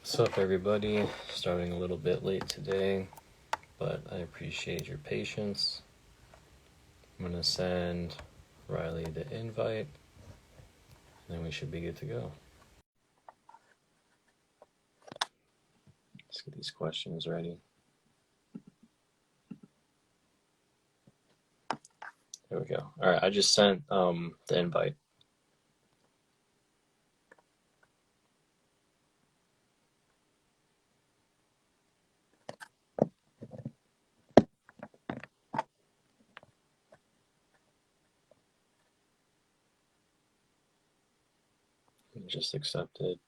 What's up, everybody? Starting a little bit late today, but I appreciate your patience. I'm going to send Riley the invite, and then we should be good to go. Let's get these questions ready. There we go. All right, I just sent the invite. Just accepted.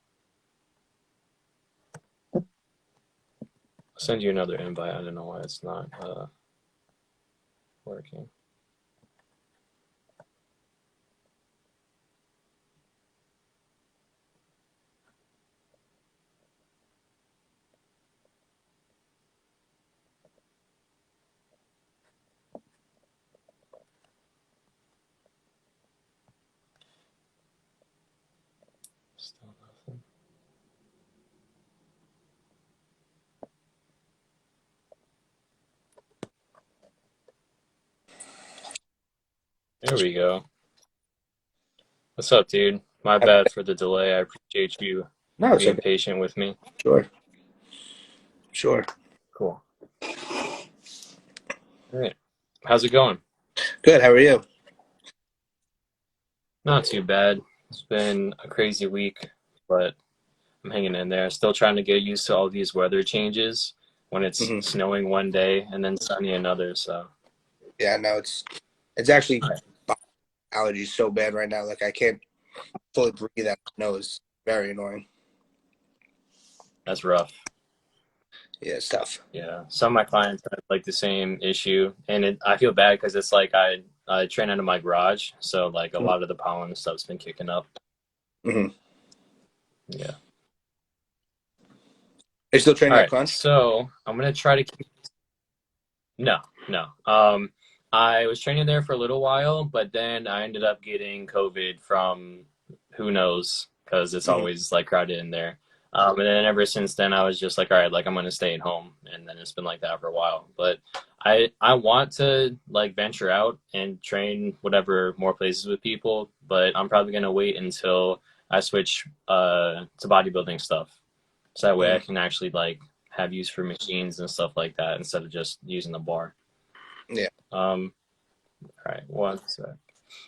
I'll send you another invite. I don't know why it's not working. Still nothing. There we go. What's up, dude? My bad for the delay. I appreciate you No, it's being okay. patient with me. Sure. Cool. All right. How's it going? Good. How are you? Not too bad. It's been a crazy week, but I'm hanging in there. Still trying to get used to all these weather changes when it's Hmm. snowing one day and then sunny another. So, Yeah, no, it's actually right. allergies so bad right now. Like I can't fully breathe out my nose. Very annoying. That's rough. Yeah, it's tough. Yeah. Some of my clients have like the same issue, and I feel bad because it's like I train out of my garage, so like a lot of the pollen stuff's been kicking up. Mm-hmm. Yeah. Are you still training All at right. Crunch? So I'm gonna try to keep. No, no. I was training there for a little while, but then I ended up getting COVID from who knows, because it's Mm-hmm. always like crowded in there. And then ever since then, I was just like, all right, like I'm gonna stay at home, and then it's been like that for a while. But I want to like venture out and train whatever more places with people, but I'm probably gonna wait until I switch to bodybuilding stuff, so that way I Mm-hmm. can actually like have use for machines and stuff like that instead of just using the bar. Yeah. Um, all right, one sec.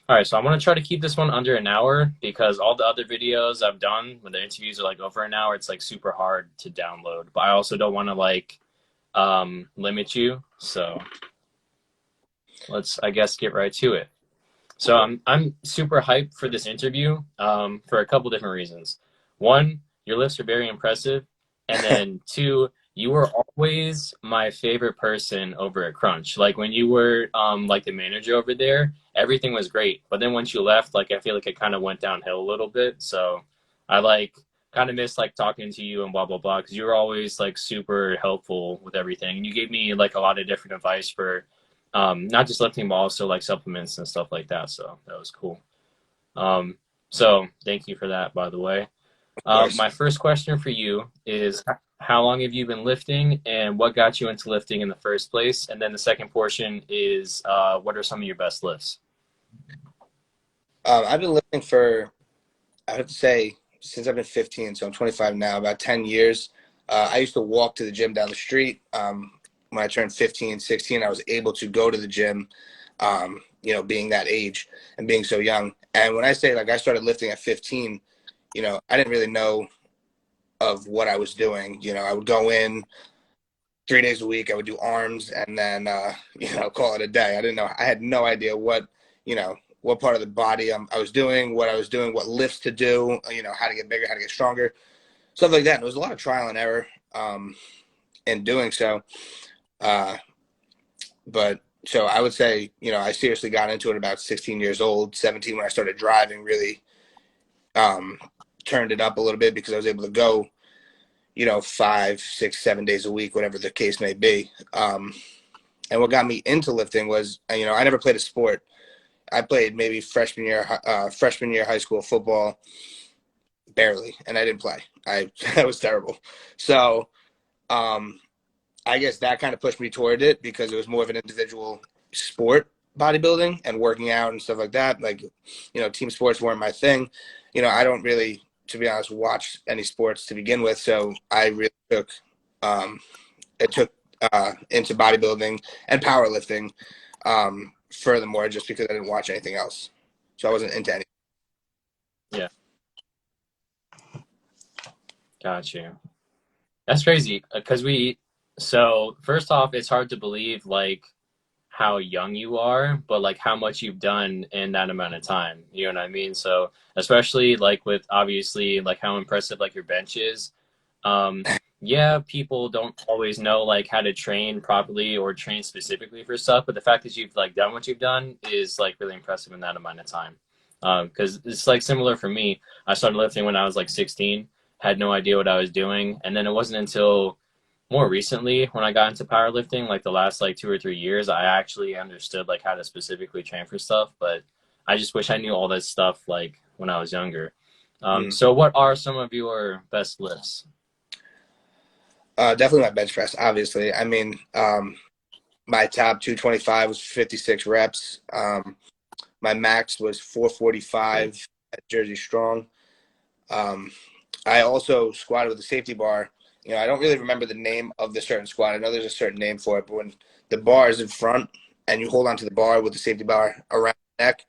All right, so I'm gonna try to keep this one under an hour because all the other videos I've done when the interviews are like over an hour, it's like super hard to download. But I also don't want to like limit you, so let's I guess get right to it. So I'm super hyped for this interview for a couple different reasons. One, your lifts are very impressive, and then two, you were always my favorite person over at Crunch. Like when you were like the manager over there, everything was great. But then once you left, like I feel like it kind of went downhill a little bit. So I like kind of miss like talking to you and blah blah blah because you were always like super helpful with everything, and you gave me like a lot of different advice for not just lifting, but also like supplements and stuff like that. So that was cool. Um, so thank you for that, by the way. Of course. My first question for you is how long have you been lifting and what got you into lifting in the first place? And then the second portion is what are some of your best lifts? I've been lifting for, I have to say, since I've been 15, so I'm 25 now, about 10 years. I used to walk to the gym down the street. When I turned 15, 16, I was able to go to the gym, being that age and being so young. And when I say like I started lifting at 15, I didn't really know of what I was doing. I would go in 3 days a week. I would do arms and then, call it a day. I didn't know. I had no idea what part of the body I was doing, what I was doing, what lifts to do, how to get bigger, how to get stronger, stuff like that. And it was a lot of trial and error in doing so. Uh, but so I would say, I seriously got into it about 16 years old, 17 when I started driving, really um, turned it up a little bit because I was able to go 5, 6, 7 days a week, whatever the case may be. And what got me into lifting was, I never played a sport. I played maybe freshman year high school football, barely, and I didn't play. I was terrible. So I guess that kind of pushed me toward it because it was more of an individual sport, bodybuilding and working out and stuff like that. Like, team sports weren't my thing. I don't really, to be honest, watch any sports to begin with. So I really um, took into bodybuilding and powerlifting, furthermore, just because I didn't watch anything else. So I wasn't into anything. Yeah, got you. That's crazy because so first off, it's hard to believe like how young you are, but like how much you've done in that amount of time. You know what I mean? So especially like with obviously like how impressive like your bench is. Yeah, people don't always know like how to train properly or train specifically for stuff, but the fact that you've like done what you've done is like really impressive in that amount of time. Because it's like similar for me. I started lifting when I was like 16, had no idea what I was doing, and then it wasn't until more recently when I got into powerlifting, like the last like 2 or 3 years, I actually understood like how to specifically train for stuff. But I just wish I knew all this stuff like when I was younger. So what are some of your best lifts? Definitely my bench press, obviously. I mean, my top 225 was 56 reps. My max was 445 at Jersey Strong. I also squatted with a safety bar. I don't really remember the name of the certain squat. I know there's a certain name for it, but when the bar is in front and you hold onto the bar with the safety bar around the neck,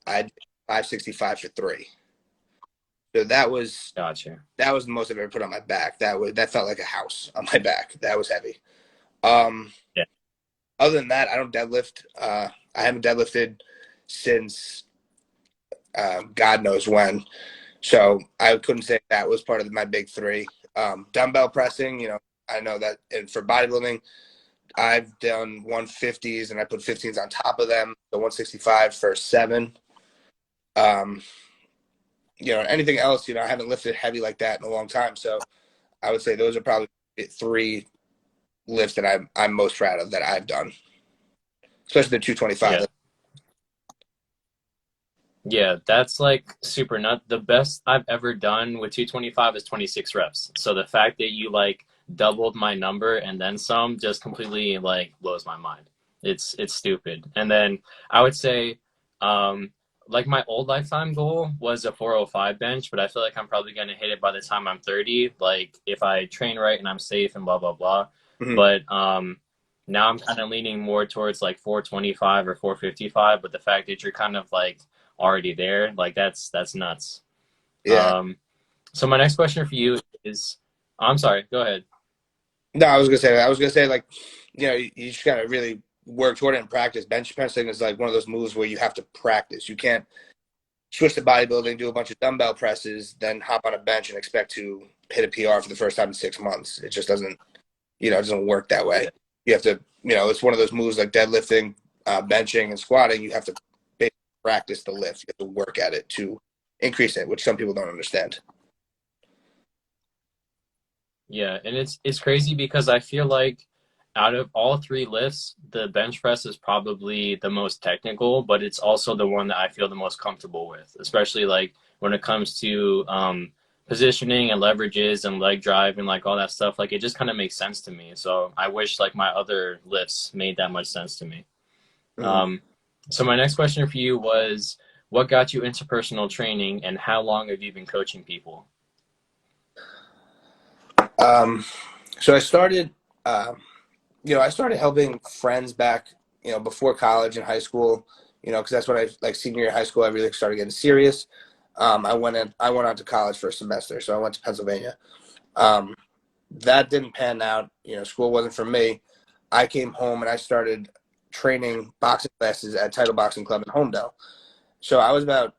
I did 565 for 3. So Gotcha. that was the most I've ever put on my back. That felt like a house on my back. That was heavy. Um, Yeah. Other than that, I don't deadlift. I haven't deadlifted since God knows when. So I couldn't say that was part of my big 3. Dumbbell pressing, I know that, and for bodybuilding, I've done 150s and I put 15s on top of them. So 165 for 7. Anything else, I haven't lifted heavy like that in a long time. So I would say those are probably 3 lifts that I'm most proud of that I've done, especially the 225. Yeah. Yeah, that's like super nut. The best I've ever done with 225 is 26 reps. So the fact that you like doubled my number and then some just completely like blows my mind. It's stupid. And then I would say like my old lifetime goal was a 405 bench, but I feel like I'm probably gonna hit it by the time I'm 30, like if I train right and I'm safe and blah blah blah. Mm-hmm. But now I'm kind of leaning more towards like 425 or 455, but the fact that you're kind of like already there, like that's nuts. Yeah. So my next question for you is, I'm sorry, go ahead. No, I was gonna say that. I was gonna say, like, you just gotta really work toward it and practice. Bench pressing is like one of those moves where you have to practice. You can't switch to bodybuilding, do a bunch of dumbbell presses, then hop on a bench and expect to hit a PR for the first time in 6 months. It just doesn't, it doesn't work that way. Yeah. You have to, it's one of those moves like deadlifting, benching, and squatting. You have to basically practice the lift. You have to work at it to increase it, which some people don't understand. Yeah, and it's crazy because I feel like out of all 3 lifts, the bench press is probably the most technical, but it's also the one that I feel the most comfortable with, especially like when it comes to positioning and leverages and leg drive and like all that stuff. Like it just kind of makes sense to me. So I wish like my other lifts made that much sense to me. Mm-hmm. So my next question for you was, what got you into personal training and how long have you been coaching people? So I started, I started helping friends back, before college and high school, because that's when like senior year of high school, I really started getting serious. I went on to college for a semester. So I went to Pennsylvania. That didn't pan out. School wasn't for me. I came home and I started training boxing classes at Title Boxing Club in Homedale. So I was about,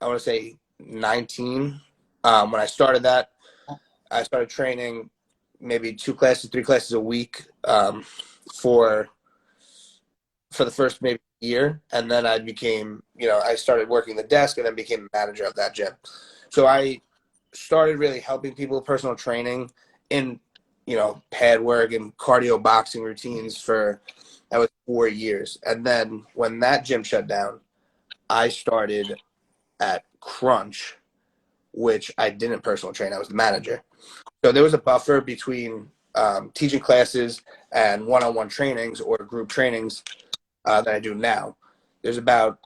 I want to say 19. When I started that, I started training maybe 2 classes, 3 classes a week, for the first maybe year. And then I became, I started working the desk and then became a manager of that gym. So I started really helping people with personal training in, pad work and cardio boxing routines for, that was 4 years. And then when that gym shut down, I started at Crunch, which I didn't personal train. I was the manager. So there was a buffer between teaching classes and one-on-one trainings or group trainings that I do now. There's about,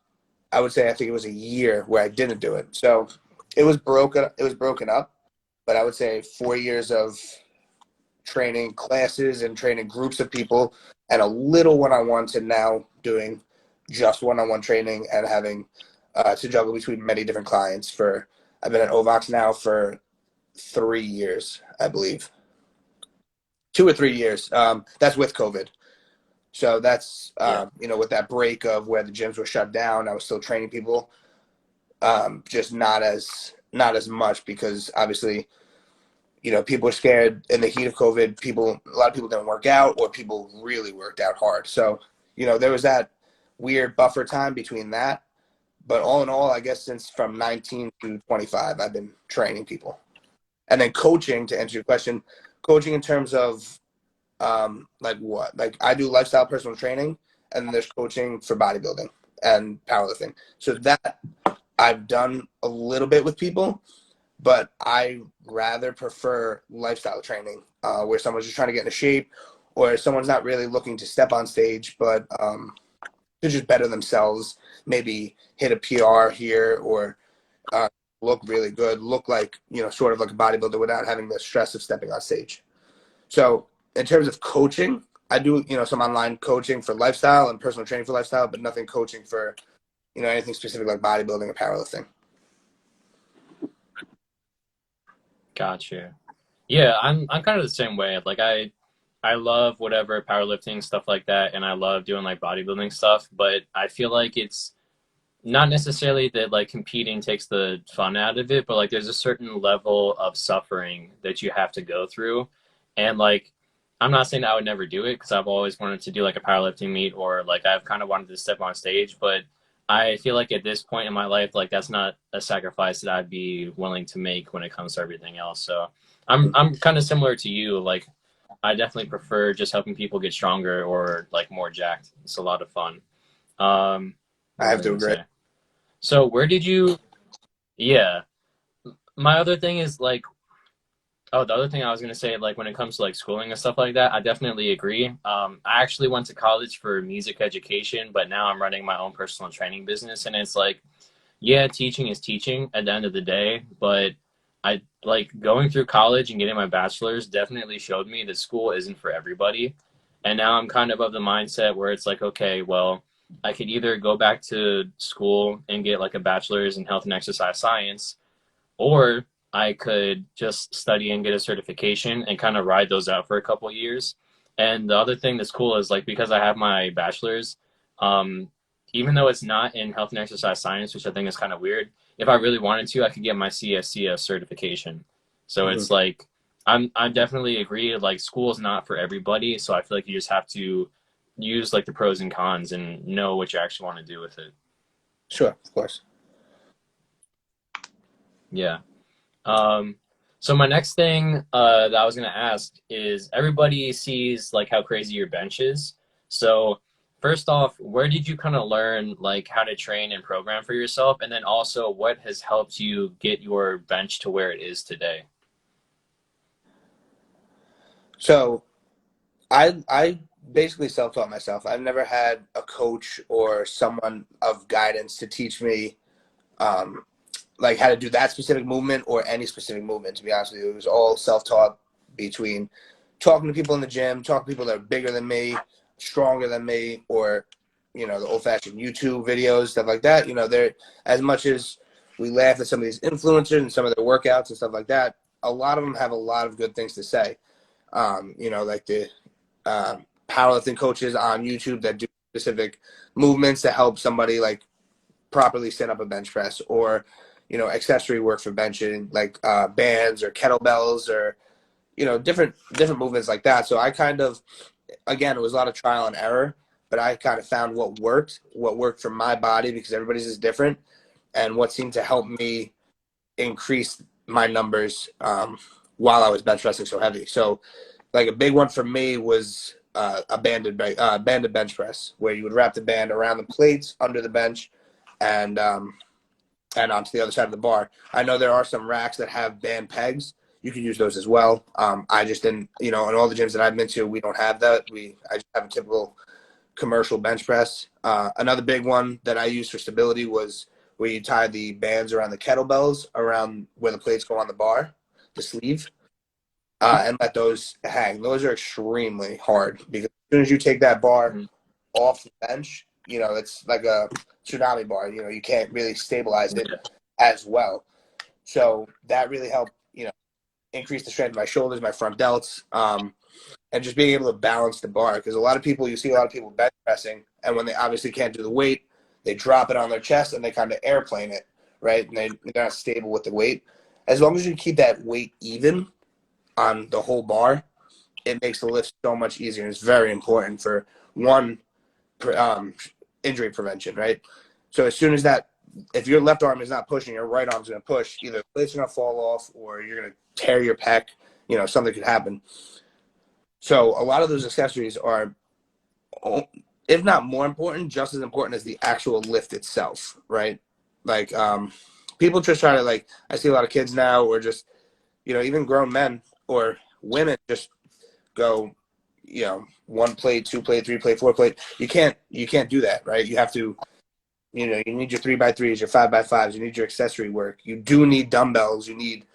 I would say, I think it was a year where I didn't do it. So it was broken. It was broken up, but I would say 4 years of training classes and training groups of people and a little one-on-one to now doing just one-on-one training and having to juggle between many different clients. I've been at Ovox now for 3 years, I believe. 2 or 3 years. That's with COVID. So that's, with that break of where the gyms were shut down, I was still training people, just not as much because obviously, people were scared in the heat of COVID. A lot of people didn't work out, or people really worked out hard. So, there was that weird buffer time between that. But all in all, I guess since from 19 to 25, I've been training people. And then coaching, to answer your question, coaching in terms of like what? Like I do lifestyle personal training, and then there's coaching for bodybuilding and powerlifting. So that I've done a little bit with people, but I rather prefer lifestyle training where someone's just trying to get into shape, or someone's not really looking to step on stage, but to just better themselves, maybe hit a PR here, or look really good, look like, sort of like a bodybuilder without having the stress of stepping on stage. So in terms of coaching, I do, some online coaching for lifestyle and personal training for lifestyle, but nothing coaching for, anything specific like bodybuilding or powerlifting. Gotcha. Yeah, I'm kind of the same way. Like I love whatever powerlifting stuff like that, and I love doing like bodybuilding stuff, but I feel like it's not necessarily that like competing takes the fun out of it, but like there's a certain level of suffering that you have to go through. And like I'm not saying I would never do it because I've always wanted to do like a powerlifting meet, or like I've kind of wanted to step on stage, but I feel like at this point in my life, like that's not a sacrifice that I'd be willing to make when it comes to everything else. So I'm kind of similar to you. Like I definitely prefer just helping people get stronger or like more jacked. It's a lot of fun. I What was have I to gonna agree. say? So where did you? Yeah, my other thing is like, oh, the other thing I was gonna say, like when it comes to like schooling and stuff like that, I definitely agree. I actually went to college for music education, but now I'm running my own personal training business, and it's like, yeah, teaching is teaching at the end of the day, but I like going through college and getting my bachelor's definitely showed me that school isn't for everybody. And now I'm kind of the mindset where it's like, okay, well, I could either go back to school and get like a bachelor's in health and exercise science, or I could just study and get a certification and kind of ride those out for a couple of years. And the other thing that's cool is like because I have my bachelor's, um, even though it's not in health and exercise science, which I think is kind of weird, if I really wanted to, I could get my CSCS certification. So Mm-hmm. it's like I definitely agree. Like school is not for everybody, so I feel like you just have to use like the pros and cons and know what you actually want to do with it. Sure, of course. Yeah. Um, so my next thing that I was gonna ask is everybody sees like how crazy your bench is. So first off, where did you kind of learn like how to train and program for yourself? And then also what has helped you get your bench to where it is today? So I basically self-taught myself. I've never had a coach or someone of guidance to teach me um, like how to do that specific movement or any specific movement. To be honest with you, it was all self-taught between talking to people in the gym, talking to people that are bigger than me, stronger than me, or the old-fashioned YouTube videos, stuff like that. They're, as much as we laugh at some of these influencers and some of their workouts and stuff like that, a lot of them have a lot of good things to say. Like the powerlifting coaches on YouTube that do specific movements to help somebody like properly set up a bench press, or accessory work for benching, like bands or kettlebells, or different movements like that. So I kind of, again, it was a lot of trial and error, but I kind of found what worked for my body, because everybody's is different, and what seemed to help me increase my numbers while I was bench pressing so heavy. So like a big one for me was a banded bench press, where you would wrap the band around the plates under the bench, and and onto the other side of the bar. I know there are some racks that have band pegs. You can use those as well. I just didn't, in all the gyms that I've been to, we don't have that. I just have a typical commercial bench press. Another big one that I used for stability was where you tie the bands around the kettlebells around where the plates go on the bar, the sleeve, and let those hang. Those are extremely hard because as soon as you take that bar off the bench, it's like a tsunami bar. You can't really stabilize it as well. So that really helped, increase the strength of my shoulders, my front delts, and just being able to balance the bar. Because you see a lot of people bench pressing, and when they obviously can't do the weight, they drop it on their chest and they kind of airplane it, right? And they're not stable with the weight. As long as you keep that weight even on the whole bar, it makes the lift so much easier. It's very important for injury prevention, right? So as soon as if your left arm is not pushing, your right arm's going to push. Either the plates are going to fall off or you're going to tear your pec. Something could happen. So a lot of those accessories are, if not more important, just as important as the actual lift itself, right? Like people just try to I see a lot of kids now, or just even grown men or women just go, 1 plate, 2 plate, 3 plate, 4 plate. You can't do that, right? You have to, you need your 3x3s, your 5x5s, you need your accessory work. You do need dumbbells. You need,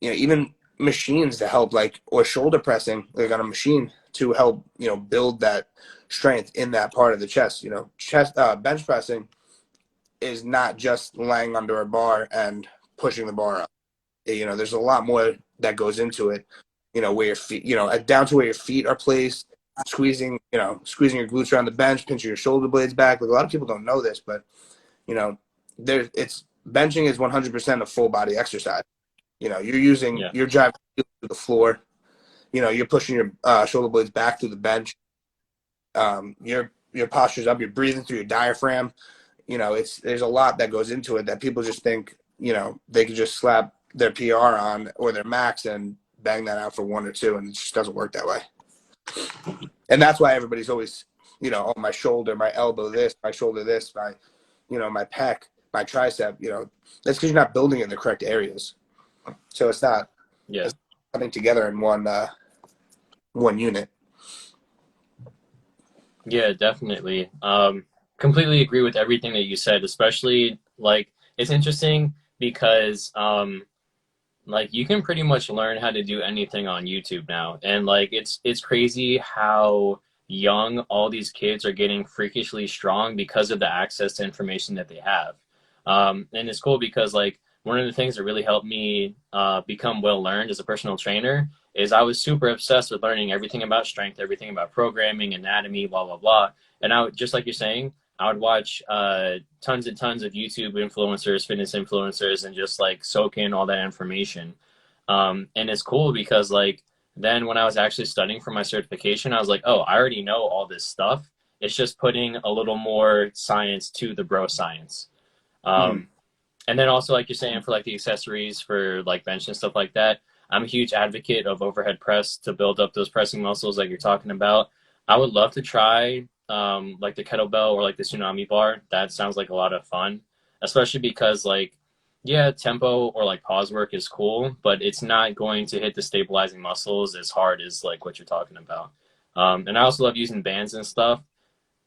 even machines to help, or shoulder pressing, on a machine to help, build that strength in that part of the chest. Bench pressing is not just laying under a bar and pushing the bar up. There's a lot more that goes into it, where your feet, down to where your feet are placed, squeezing your glutes around the bench, pinching your shoulder blades back. A lot of people don't know this, but, benching is 100% a full body exercise. You're driving to the floor, you're pushing your shoulder blades back through the bench. Your posture's up, you're breathing through your diaphragm. There's a lot that goes into it that people just think, they can just slap their PR on or their max and bang that out for 1 or 2, and it just doesn't work that way. And that's why everybody's always, oh, my shoulder, my elbow, this, my shoulder, this, my pec, my tricep, that's because you're not building in the correct areas. So it's not it's coming together in one unit. Yeah, definitely. Completely agree with everything that you said, especially it's interesting because you can pretty much learn how to do anything on YouTube now. And it's crazy how young all these kids are getting freakishly strong because of the access to information that they have. And it's cool because one of the things that really helped me become well learned as a personal trainer is I was super obsessed with learning everything about strength, everything about programming, anatomy, blah, blah, blah. And I would, just like you're saying, I would watch tons and tons of YouTube influencers, fitness influencers, and just soak in all that information. And it's cool because then when I was actually studying for my certification, I was like, oh, I already know all this stuff. It's just putting a little more science to the bro science. And then also, like you're saying, for the accessories for bench and stuff like that, I'm a huge advocate of overhead press to build up those pressing muscles like you're talking about. I would love to try the kettlebell or the tsunami bar. That sounds like a lot of fun, especially because tempo or pause work is cool, but it's not going to hit the stabilizing muscles as hard as what you're talking about. And I also love using bands and stuff.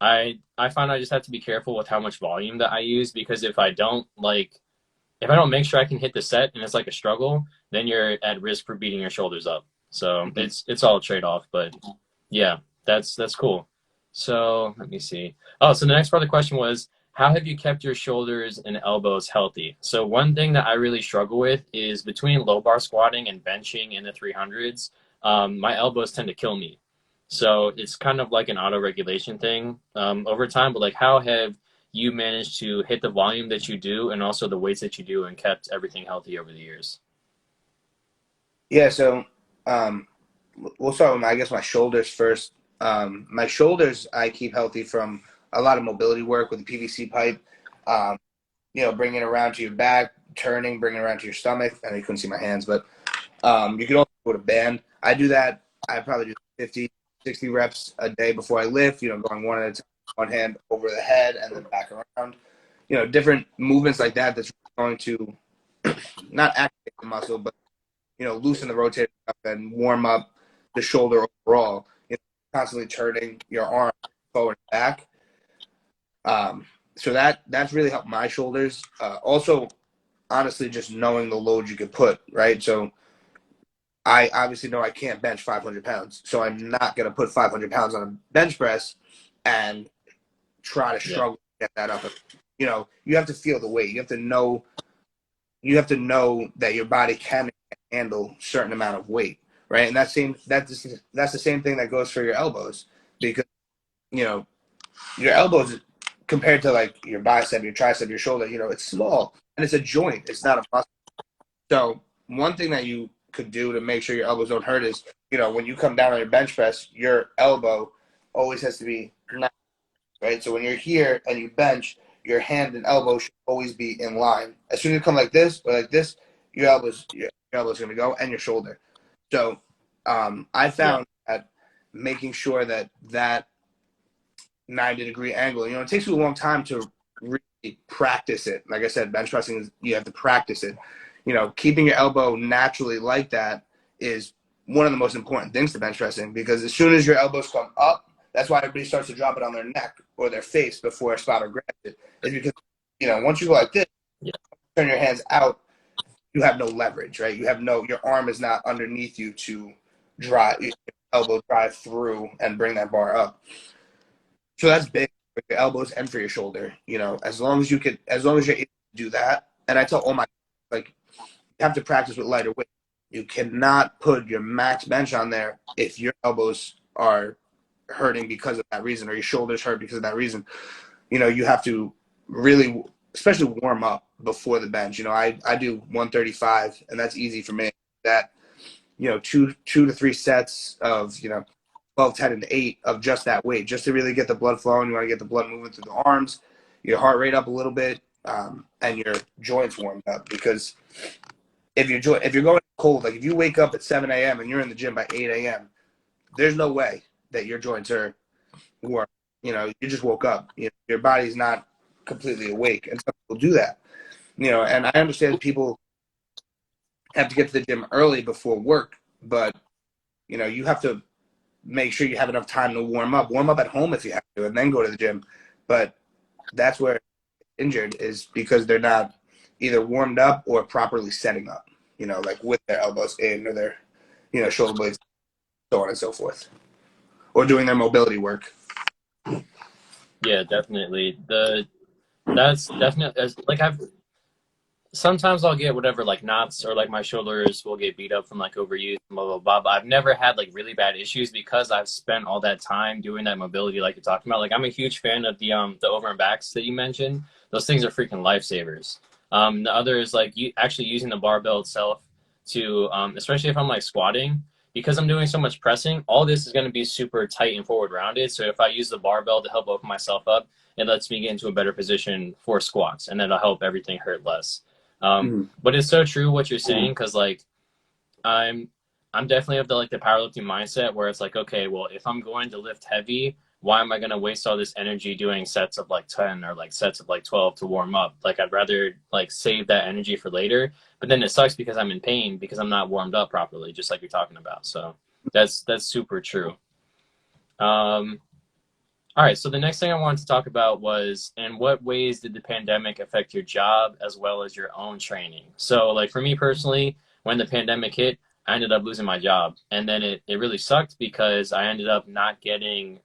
I find I just have to be careful with how much volume that I use, because if I don't make sure I can hit the set and it's a struggle, then you're at risk for beating your shoulders up. So it's all a trade-off, but yeah, that's cool. So let me see. Oh, so the next part of the question was, how have you kept your shoulders and elbows healthy? So one thing that I really struggle with is between low bar squatting and benching in the 300s, my elbows tend to kill me. So it's kind of an auto-regulation thing over time, but how have you managed to hit the volume that you do and also the weights that you do and kept everything healthy over the years? Yeah, so we'll start with my shoulders first. My shoulders I keep healthy from a lot of mobility work with the PVC pipe. Bringing it around to your back, turning, bringing it around to your stomach. And you couldn't see my hands, but you can also go to band. I do that. I probably do 50, 60 reps a day before I lift. Going one at a time, one hand over the head and then back around. different movements like that that's going to not activate the muscle, but loosen the rotator cuff and warm up the shoulder overall. Constantly turning your arm forward and back. So that's really helped my shoulders. Also, honestly, just knowing the load you could put, right? So I obviously know I can't bench 500 pounds, so I'm not going to put 500 pounds on a bench press and try to struggle to get that up. You have to feel the weight. You have to know that your body can handle a certain amount of weight, right? And that's the same thing that goes for your elbows, because your elbows compared to like your bicep, your tricep, your shoulder, it's small and it's a joint. It's not a muscle. So one thing that you could do to make sure your elbows don't hurt is, when you come down on your bench press, your elbow always has to be right. So when you're here and you bench, your hand and elbow should always be in line. As soon as you come like this or like this, your elbow's going to go, and your shoulder. So I found that making sure that 90-degree angle, it takes you a long time to really practice it. Like I said, bench pressing you have to practice it. Keeping your elbow naturally like that is one of the most important things to bench pressing, because as soon as your elbows come up, that's why everybody starts to drop it on their neck or their face before a spotter grabs it. Is because, once you go like this, turn your hands out, you have no leverage, right? Your arm is not underneath you to drive, your elbow drive through and bring that bar up. So that's big for your elbows and for your shoulder. As long as you're able to do that. And I tell all my, like, you have to practice with lighter weight. You cannot put your max bench on there if your elbows are hurting because of that reason, or your shoulders hurt because of that reason. You have to really, especially warm up before the bench. I do 135, and that's easy for me. That, 2 to 3 sets of, 12, 10, and 8 of just that weight, just to really get the blood flowing. You want to get the blood moving through the arms, your heart rate up a little bit, and your joints warmed up. Because if you're going cold, like if you wake up at 7 a.m. and you're in the gym by 8 a.m., there's no way that your joints are warm. You just woke up. Your body's not completely awake, and some people do that. And I understand people have to get to the gym early before work, but you have to make sure you have enough time to warm up. Warm up at home if you have to, and then go to the gym. But that's where injured is, because they're not either warmed up or properly setting up. Like with their elbows in, or their shoulder blades, so on and so forth, or doing their mobility work. Yeah, definitely. That's definitely, like, sometimes I'll get whatever, like knots, or like my shoulders will get beat up from like overuse, blah blah blah. But I've never had like really bad issues, because I've spent all that time doing that mobility, like you're talking about. Like, I'm a huge fan of the over and backs that you mentioned. Those things are freaking lifesavers. The other is like actually using the barbell itself to, especially if I'm like squatting, because I'm doing so much pressing. All this is going to be super tight and forward rounded. So if I use the barbell to help open myself up, it lets me get into a better position for squats, and that'll help everything hurt less. But it's so true what you're saying, because like I'm definitely of the powerlifting mindset, where it's like, okay, well, if I'm going to lift heavy, why am I going to waste all this energy doing sets of like 10 or like sets of like 12 to warm up? Like, I'd rather like save that energy for later. But then it sucks because I'm in pain because I'm not warmed up properly, just like you're talking about. So that's super true. All right, so the next thing I wanted to talk about was, in what ways did the pandemic affect your job as well as your own training? So like for me personally, when the pandemic hit, I ended up losing my job. And then it really sucked, because I ended up not getting,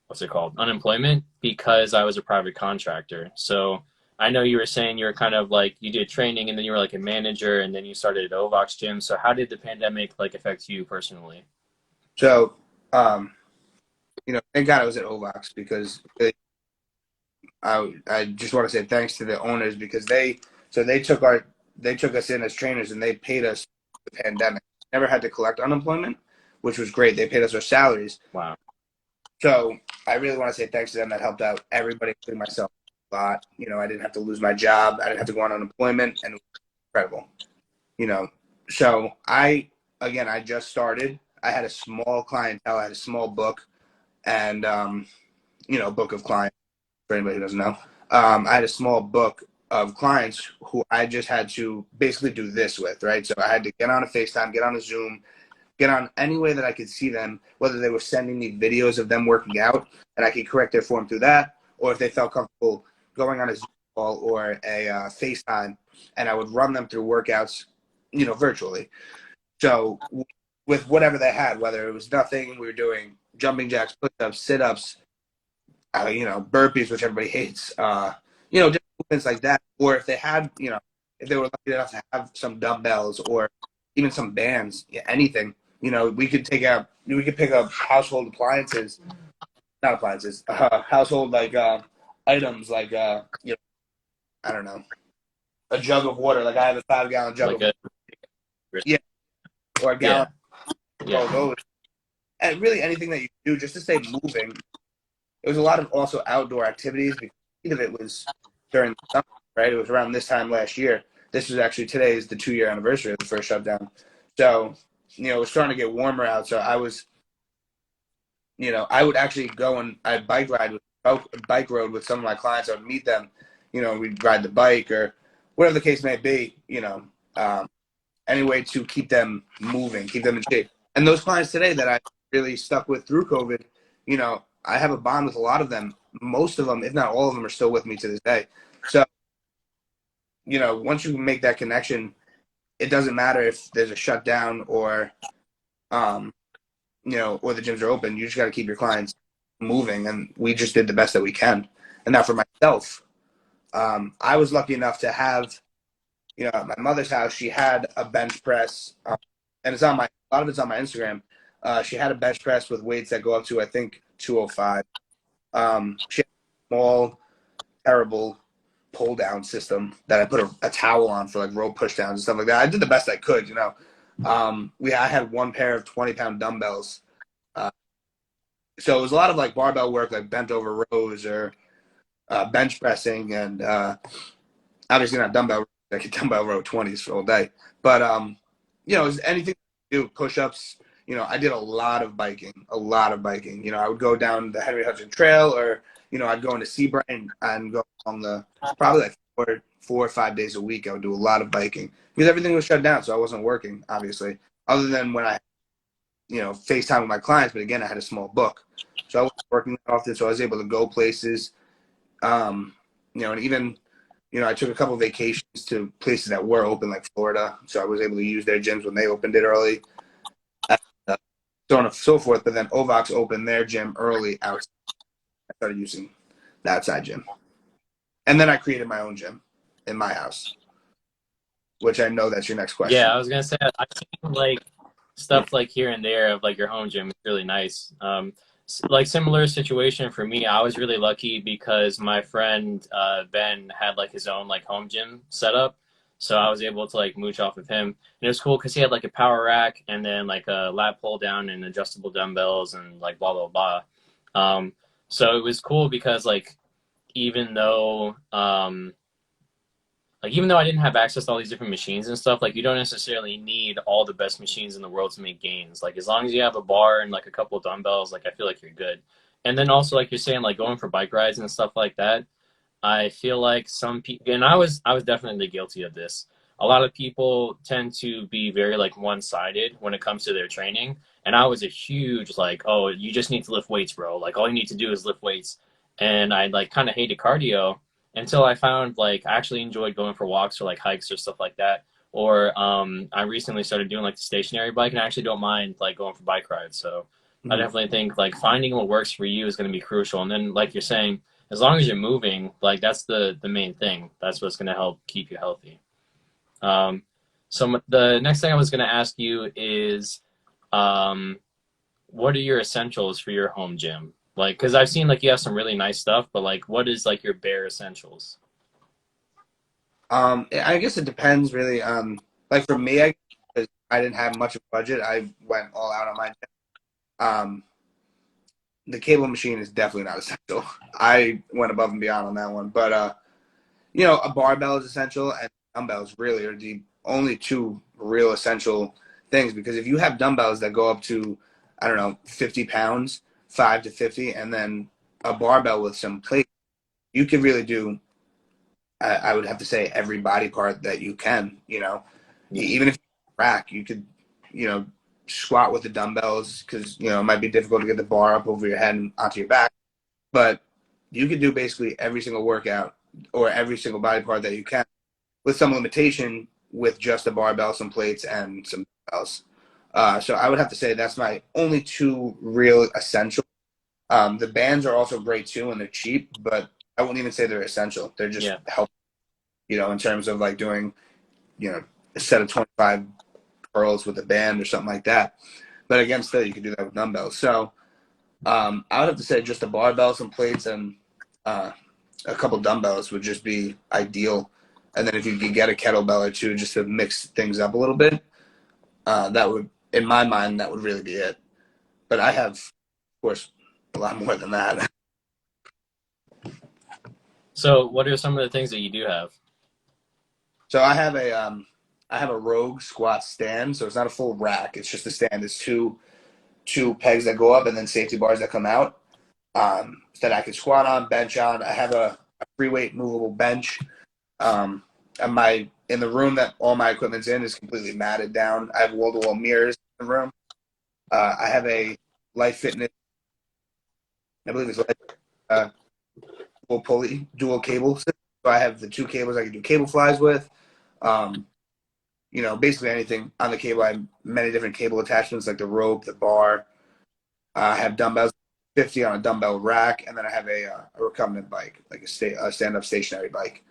what's it called, unemployment, because I was a private contractor. So I know you were saying you were kind of like, you did training and then you were like a manager, and then you started at Ovox Gym. So how did the pandemic like affect you personally? So, thank God I was at Ovox, because I just want to say thanks to the owners, because they took us in as trainers, and they paid us the pandemic. Never had to collect unemployment, which was great. They paid us our salaries. Wow. So I really want to say thanks to them. That helped out everybody, including myself, a lot. I didn't have to lose my job. I didn't have to go on unemployment, and it was incredible. So I just started. I had a small clientele. I had a small book, and book of clients, for anybody who doesn't know. I had a small book of clients who I just had to basically do this with, right? So I had to get on a FaceTime, get on a Zoom, get on any way that I could see them, whether they were sending me videos of them working out and I could correct their form through that, or if they felt comfortable going on a Zoom call or a FaceTime, and I would run them through workouts, virtually. So with whatever they had, whether it was nothing, we were doing jumping jacks, push-ups, sit-ups, burpees, which everybody hates, just movements like that. Or if they had, if they were lucky enough to have some dumbbells or even some bands, anything, we could pick up household appliances, not appliances, household like items like, I don't know, a jug of water. Like I have a 5-gallon jug of water. Yeah. Or a gallon. Yeah. All those. And really anything that you do just to stay moving. It was a lot of also outdoor activities because of it was during the summer, right? It was around this time last year. This was actually, today is the 2-year anniversary of the first shutdown. So, it was starting to get warmer out. So I was, I would actually go and I'd bike road with some of my clients. I would meet them, we'd ride the bike or whatever the case may be, any way to keep them moving, keep them in shape. And those clients today that I really stuck with through COVID, I have a bond with a lot of them. Most of them, if not all of them, are still with me to this day. So, once you make that connection, it doesn't matter if there's a shutdown or, or the gyms are open. You just got to keep your clients moving. And we just did the best that we can. And now for myself, I was lucky enough to have, at my mother's house, she had a bench press, and a lot of it's on my Instagram. She had a bench press with weights that go up to, I think, 205. She had a small, terrible pull-down system that I put a towel on for like rope push-downs and stuff like that. I did the best I could, I had one pair of 20-pound dumbbells. So it was a lot of like barbell work, like bent over rows or bench pressing, and obviously not dumbbell. I could dumbbell row 20s for all day. But, it was anything to do, push-ups. I did a lot of biking. I would go down the Henry Hudson Trail or, I'd go into Sebring and go on probably like 4 or 5 days a week. I would do a lot of biking because everything was shut down. So I wasn't working, obviously, other than when I, FaceTime with my clients. But again, I had a small book. So I wasn't working often. So I was able to go places, and even, I took a couple of vacations to places that were open, like Florida. So I was able to use their gyms when they opened it early. So on and so forth. But then Ovox opened their gym early outside. I started using the outside gym. And then I created my own gym in my house, which I know that's your next question. Yeah, I was going to say, I think like stuff like here and there of like your home gym is really nice. Like similar situation for me, I was really lucky because my friend Ben had like his own like home gym setup. So I was able to like mooch off of him. And it was cool because he had like a power rack and then like a lat pull down and adjustable dumbbells and like blah, blah, blah. So it was cool because like even though even though I didn't have access to all these different machines and stuff, like you don't necessarily need all the best machines in the world to make gains. Like as long as you have a bar and like a couple of dumbbells, like I feel like you're good. And then also like you're saying, like going for bike rides and stuff like that, I feel like some people, and I was definitely guilty of this. A lot of people tend to be very like one-sided when it comes to their training. And I was a huge like, oh, you just need to lift weights, bro. Like all you need to do is lift weights. And I like kind of hated cardio until I found like I actually enjoyed going for walks or like hikes or stuff like that. Or I recently started doing like the stationary bike, and I actually don't mind like going for bike rides. So I definitely think like finding what works for you is going to be crucial. And then like you're saying, as long as you're moving, like that's the main thing. That's what's going to help keep you healthy. So the next thing I was going to ask you is, what are your essentials for your home gym? Like, because I've seen like you have some really nice stuff, but like, what is like your bare essentials? I guess it depends really. Like for me, because I didn't have much of a budget, I went all out on my gym. The cable machine is definitely not essential. I went above and beyond on that one. But, a barbell is essential, and dumbbells really are the only two real essential things. Because if you have dumbbells that go up to, 50 pounds, 5 to 50, and then a barbell with some plates, you can really do, I would have to say, every body part that you can, Yeah. even if you rack, you could, you know, squat with the dumbbells because, it might be difficult to get the bar up over your head and onto your back, but you could do basically every single workout or every single body part that you can with some limitation with just a barbell, some plates, and some dumbbells. So I would have to say that's my only two real essential. The bands are also great too, and they're cheap, but I wouldn't even say they're essential. They're just Yeah. help, in terms of like doing, a set of 25 curls with a band or something like that. But again, still, you can do that with dumbbells. So I would have to say just a barbell, some plates, and a couple dumbbells would just be ideal. And then if you could get a kettlebell or two just to mix things up a little bit, that would, in my mind, that would really be it. But I have, of course, a lot more than that. So what are some of the things that you do have? So I have a Rogue squat stand. So it's not a full rack. It's just a stand. It's two pegs that go up and then safety bars that come out, that I can squat on, bench on. I have a free weight movable bench. And in the room that all my equipment's in is completely matted down. I have wall-to-wall mirrors in the room. I have a Life Fitness, I believe it's dual cable system. So I have the two cables I can do cable flies with. Basically anything on the cable. I have many different cable attachments like the rope, the bar. I have dumbbells, 50 on a dumbbell rack, and then I have a recumbent bike, like a stand-up stationary bike.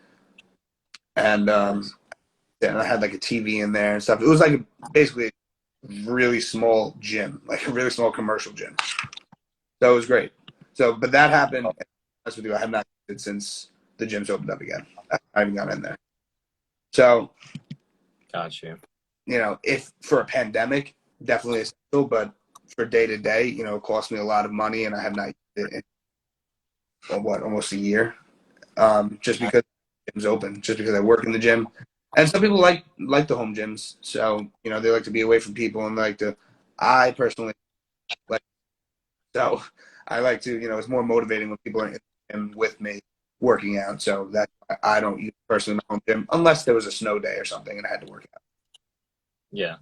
And I had like a TV in there and stuff. It was like basically a really small gym, like a really small commercial gym. So it was great. So, but that happened. With you, I have not used it since the gym's opened up again. I haven't gone in there. So, Got you. If for a pandemic, definitely essential, but for day to day, it cost me a lot of money, and I have not used it in almost a year. Just because the gym's open, just because I work in the gym, and some people like the home gyms, so they like to be away from people and like to. I personally like, so I like to, it's more motivating when people are in the gym with me working out. So that I don't use personally my home gym unless there was a snow day or something and I had to work out. Yeah.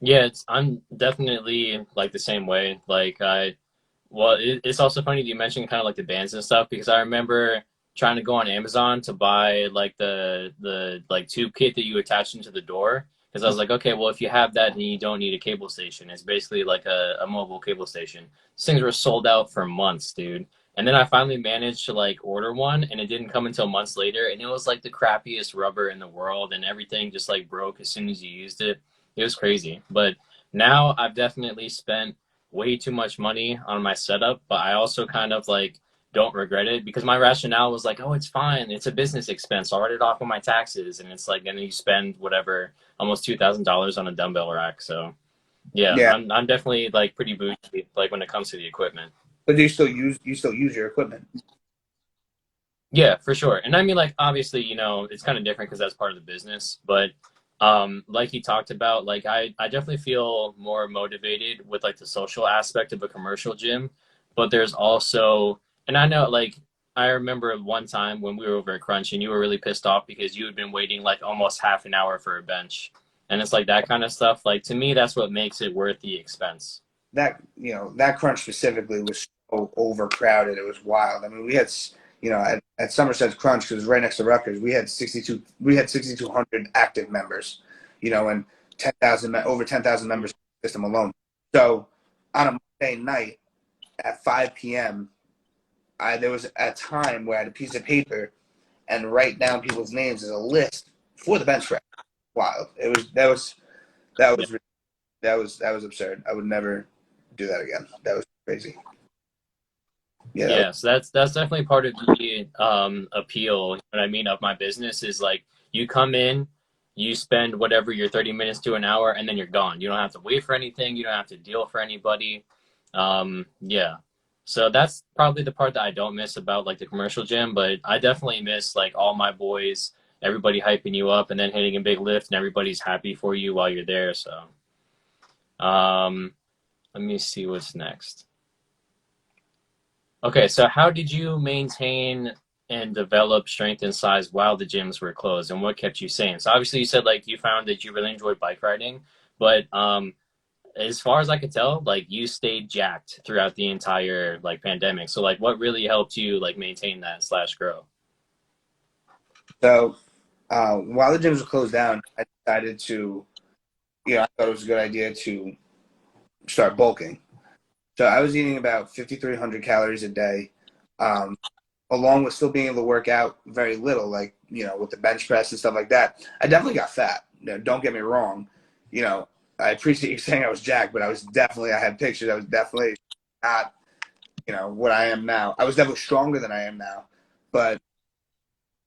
Yeah, I'm definitely like the same way. It's also funny that you mentioned kind of like the bands and stuff because I remember trying to go on Amazon to buy like the like tube kit that you attach into the door because I was like, okay, well if you have that, then you don't need a cable station. It's basically like a mobile cable station. These things were sold out for months, dude. And then I finally managed to like order one, and it didn't come until months later, and it was like the crappiest rubber in the world, and everything just like broke as soon as you used it. It was crazy, but now I've definitely spent way too much money on my setup, but I also kind of like don't regret it because my rationale was like, oh, it's fine. It's a business expense. I'll write it off on my taxes. And it's like, then you spend whatever, almost $2,000 on a dumbbell rack. So yeah, Yeah, I'm definitely like pretty bougie, like when it comes to the equipment. but do you still use your equipment? Yeah, for sure. And I mean, like, obviously, it's kind of different because that's part of the business. But like you talked about, like, I definitely feel more motivated with like the social aspect of a commercial gym. But there's also, and I know, like, I remember one time when we were over at Crunch and you were really pissed off because you had been waiting like almost half an hour for a bench. And it's like that kind of stuff. Like, to me, that's what makes it worth the expense. That crunch specifically was so overcrowded. It was wild. I mean, we had, at Somerset's Crunch, because it was right next to Rutgers, we had 6,200 active members, and 10,000 over 10,000 members in the system alone. So on a Monday night at 5 p.m., there was a time where I had a piece of paper and write down people's names as a list for the bench press. Wild. That was that was absurd. I would never do that again. That was crazy. Yeah. Yeah, so that's definitely part of the appeal, you know what I mean, of my business is like you come in, you spend whatever your 30 minutes to an hour, and then you're gone. You don't have to wait for anything. You don't have to deal for anybody. Yeah. So that's probably the part that I don't miss about like the commercial gym, but I definitely miss like all my boys, everybody hyping you up and then hitting a big lift and everybody's happy for you while you're there. So um, let me see what's next. Okay, so how did you maintain and develop strength and size while the gyms were closed, and what kept you sane? So obviously you said like you found that you really enjoyed bike riding, but as far as I could tell, like you stayed jacked throughout the entire like pandemic. So like what really helped you like maintain that slash grow? So while the gyms were closed down, I decided to, I thought it was a good idea to start bulking. So I was eating about 5,300 calories a day, along with still being able to work out very little, like, with the bench press and stuff like that. I definitely got fat. Don't get me wrong. I appreciate you saying I was jacked, but I had pictures. I was definitely not, what I am now. I was definitely stronger than I am now, but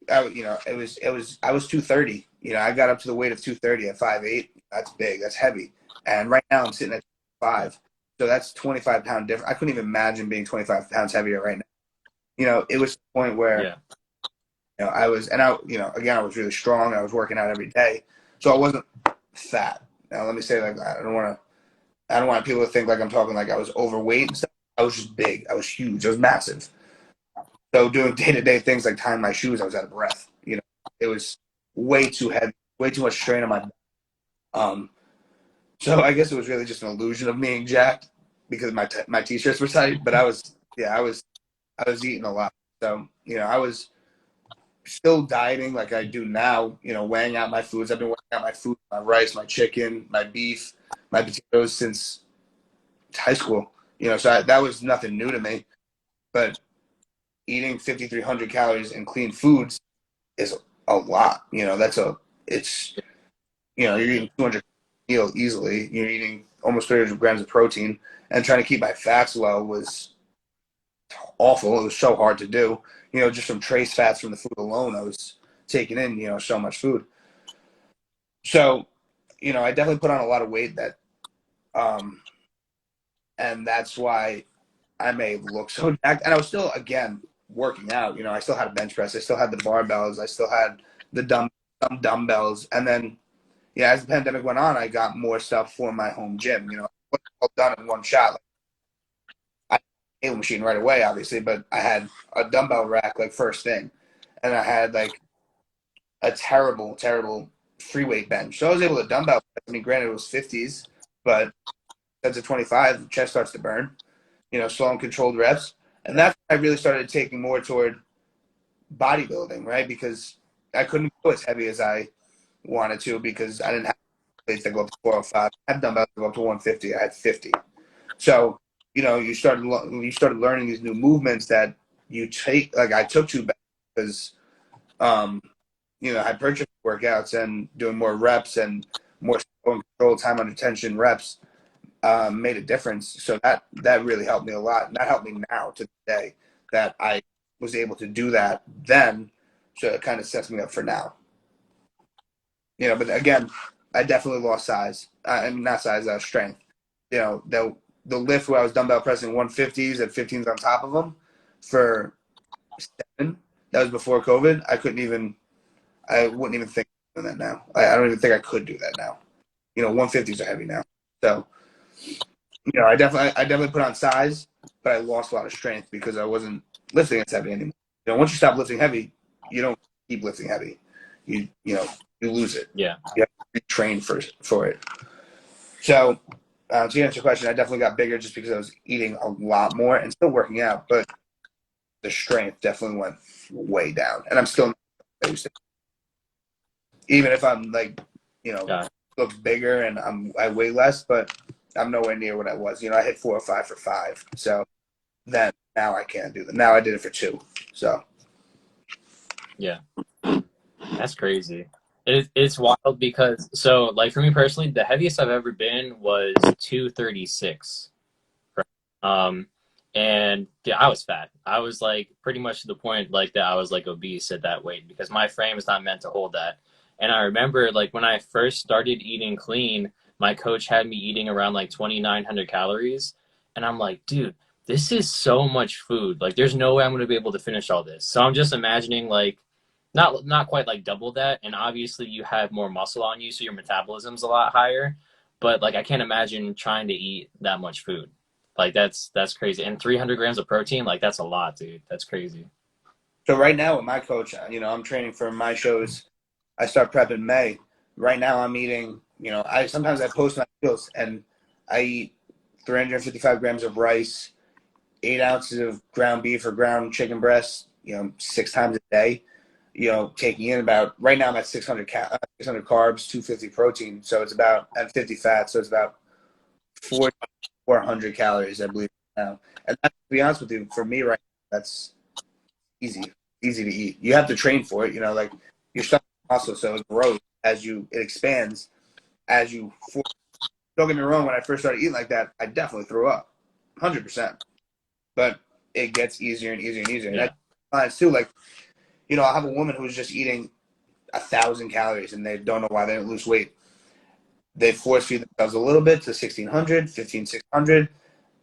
I was 230. I got up to the weight of 230 at 5'8". That's big. That's heavy. And right now I'm sitting at 5. So that's 25-pound difference. I couldn't even imagine being 25 pounds heavier right now. It was the point where, Yeah. I was, and again, I was really strong. I was working out every day. So I wasn't fat. Now, let me say, like, I don't want people to think like I'm talking like I was overweight and stuff. I was just big. I was huge. I was massive. So doing day-to-day things like tying my shoes, I was out of breath. It was way too heavy, way too much strain on my back. So I guess it was really just an illusion of being jacked because my t-shirts were tight. But I was eating a lot. So I was still dieting like I do now. Weighing out my foods. I've been weighing out my food, my rice, my chicken, my beef, my potatoes since high school. So that was nothing new to me. But eating 5,300 calories in clean foods is a lot. You're eating 200 meal easily. You're eating almost 300 grams of protein, and trying to keep my fats low was awful. It was so hard to do. Just from trace fats from the food alone, I was taking in, so much food. So, I definitely put on a lot of weight and that's why I may look so jacked. And I was still, again, working out. I still had a bench press. I still had the barbells. I still had some dumbbells. And then, as the pandemic went on, I got more stuff for my home gym. It wasn't all done in one shot. I had a machine right away, obviously, but I had a dumbbell rack like first thing, and I had like a terrible, terrible free weight bench. So I was able to dumbbell. I mean, granted, it was 50s, but that's a 25. The chest starts to burn. Slow and controlled reps. And that's when I really started taking more toward bodybuilding, right? Because I couldn't go as heavy as I wanted to because I didn't have weights that go up to 405. I had dumbbells that go up to 150. I had 50. So, you started learning these new movements that you take. Like I took to because, I purchased workouts and doing more reps and more slow and controlled time under tension reps. Made a difference. So that really helped me a lot. And that helped me now to today that I was able to do that then. So it kind of sets me up for now. But again, I definitely lost size. Not size, strength. The lift where I was dumbbell pressing 150s and 15s on top of them for 7, that was before COVID. I wouldn't even think of that now. I don't even think I could do that now. 150s are heavy now. So, I definitely put on size, but I lost a lot of strength because I wasn't lifting as heavy anymore. Once you stop lifting heavy, you don't keep lifting heavy. You lose it. Yeah. You have to retrain for it. So, to answer your question, I definitely got bigger just because I was eating a lot more and still working out, but the strength definitely went way down, and I'm still not, even if I'm like, look bigger and I weigh less, but I'm nowhere near what I was. I hit 405 for 5. So then now I can't do that. Now I did it for 2. So Yeah. That's crazy. It's wild because so like for me personally, the heaviest I've ever been was 236. Right? And yeah, I was fat. I was like pretty much to the point like that I was like obese at that weight because my frame is not meant to hold that. And I remember like when I first started eating clean, my coach had me eating around like 2,900 calories. And I'm like, dude, this is so much food. Like there's no way I'm going to be able to finish all this. So I'm just imagining like not quite like double that. And obviously you have more muscle on you, so your metabolism's a lot higher. But like I can't imagine trying to eat that much food. Like that's crazy. And 300 grams of protein, like that's a lot, dude. That's crazy. So right now with my coach, I'm training for my shows. I start prep in May. Right now I'm eating, I post my meals and I eat 355 grams of rice, 8 ounces of ground beef or ground chicken breast, 6 times a day. Taking in about right now I'm at 600 carbs, 250 protein, so it's about and 50 fats, so it's about 4,400 calories, I believe now. And that, to be honest with you, for me right now, that's easy, easy to eat. You have to train for it, like your stomach muscle, so it grows it expands as you. Don't get me wrong. When I first started eating like that, I definitely threw up, 100%. But it gets easier and easier and easier. Yeah. And that's too. Like, I'll have a woman who's just eating 1,000 calories and they don't know why they didn't lose weight. They force feed themselves a little bit to 1,600, 1,600,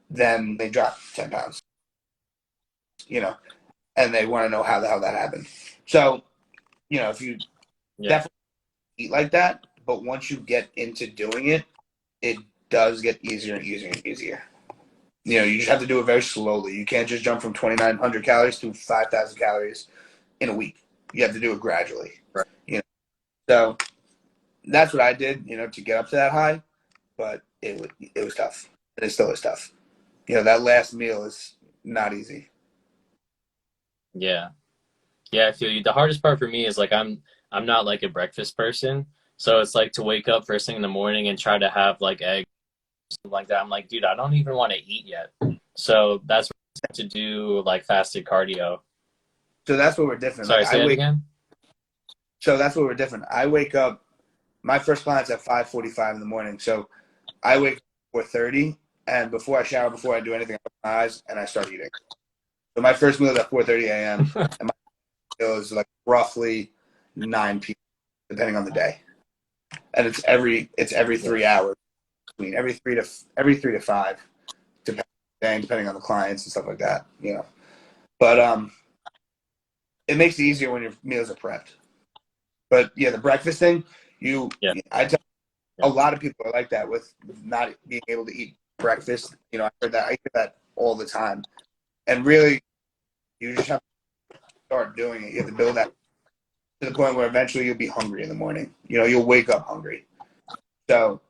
then they drop 10 pounds. And they want to know how the hell that happened. So, if you definitely eat like that, but once you get into doing it, it does get easier and easier and easier. You just have to do it very slowly. You can't just jump from 2,900 calories to 5,000 calories in a week. You have to do it gradually. Right. So that's what I did, to get up to that high. But it was tough. And it still is tough. That last meal is not easy. Yeah. Yeah, I feel you. The hardest part for me is like I'm not like a breakfast person. So it's like to wake up first thing in the morning and try to have like eggs, something like that. I'm like, dude, I don't even want to eat yet. So that's what to do like fasted cardio. So that's what we're different. Sorry, Like say that again? So that's what we're different. I wake up. My first client's at 5:45 in the morning. So I wake up at 4:30, and before I shower, before I do anything, I open my eyes and I start eating. So my first meal is at 4:30 a.m. and my meal is like roughly 9 p.m. depending on the day, and it's every 3 hours between every three to five, depending on the clients and stuff like that. But it makes it easier when your meals are prepped. But yeah, the breakfast thing, Yeah. I tell a lot of people are like that with not being able to eat breakfast. I hear that all the time. And really, you just have to start doing it. You have to build that to the point where eventually you'll be hungry in the morning. You'll wake up hungry. So,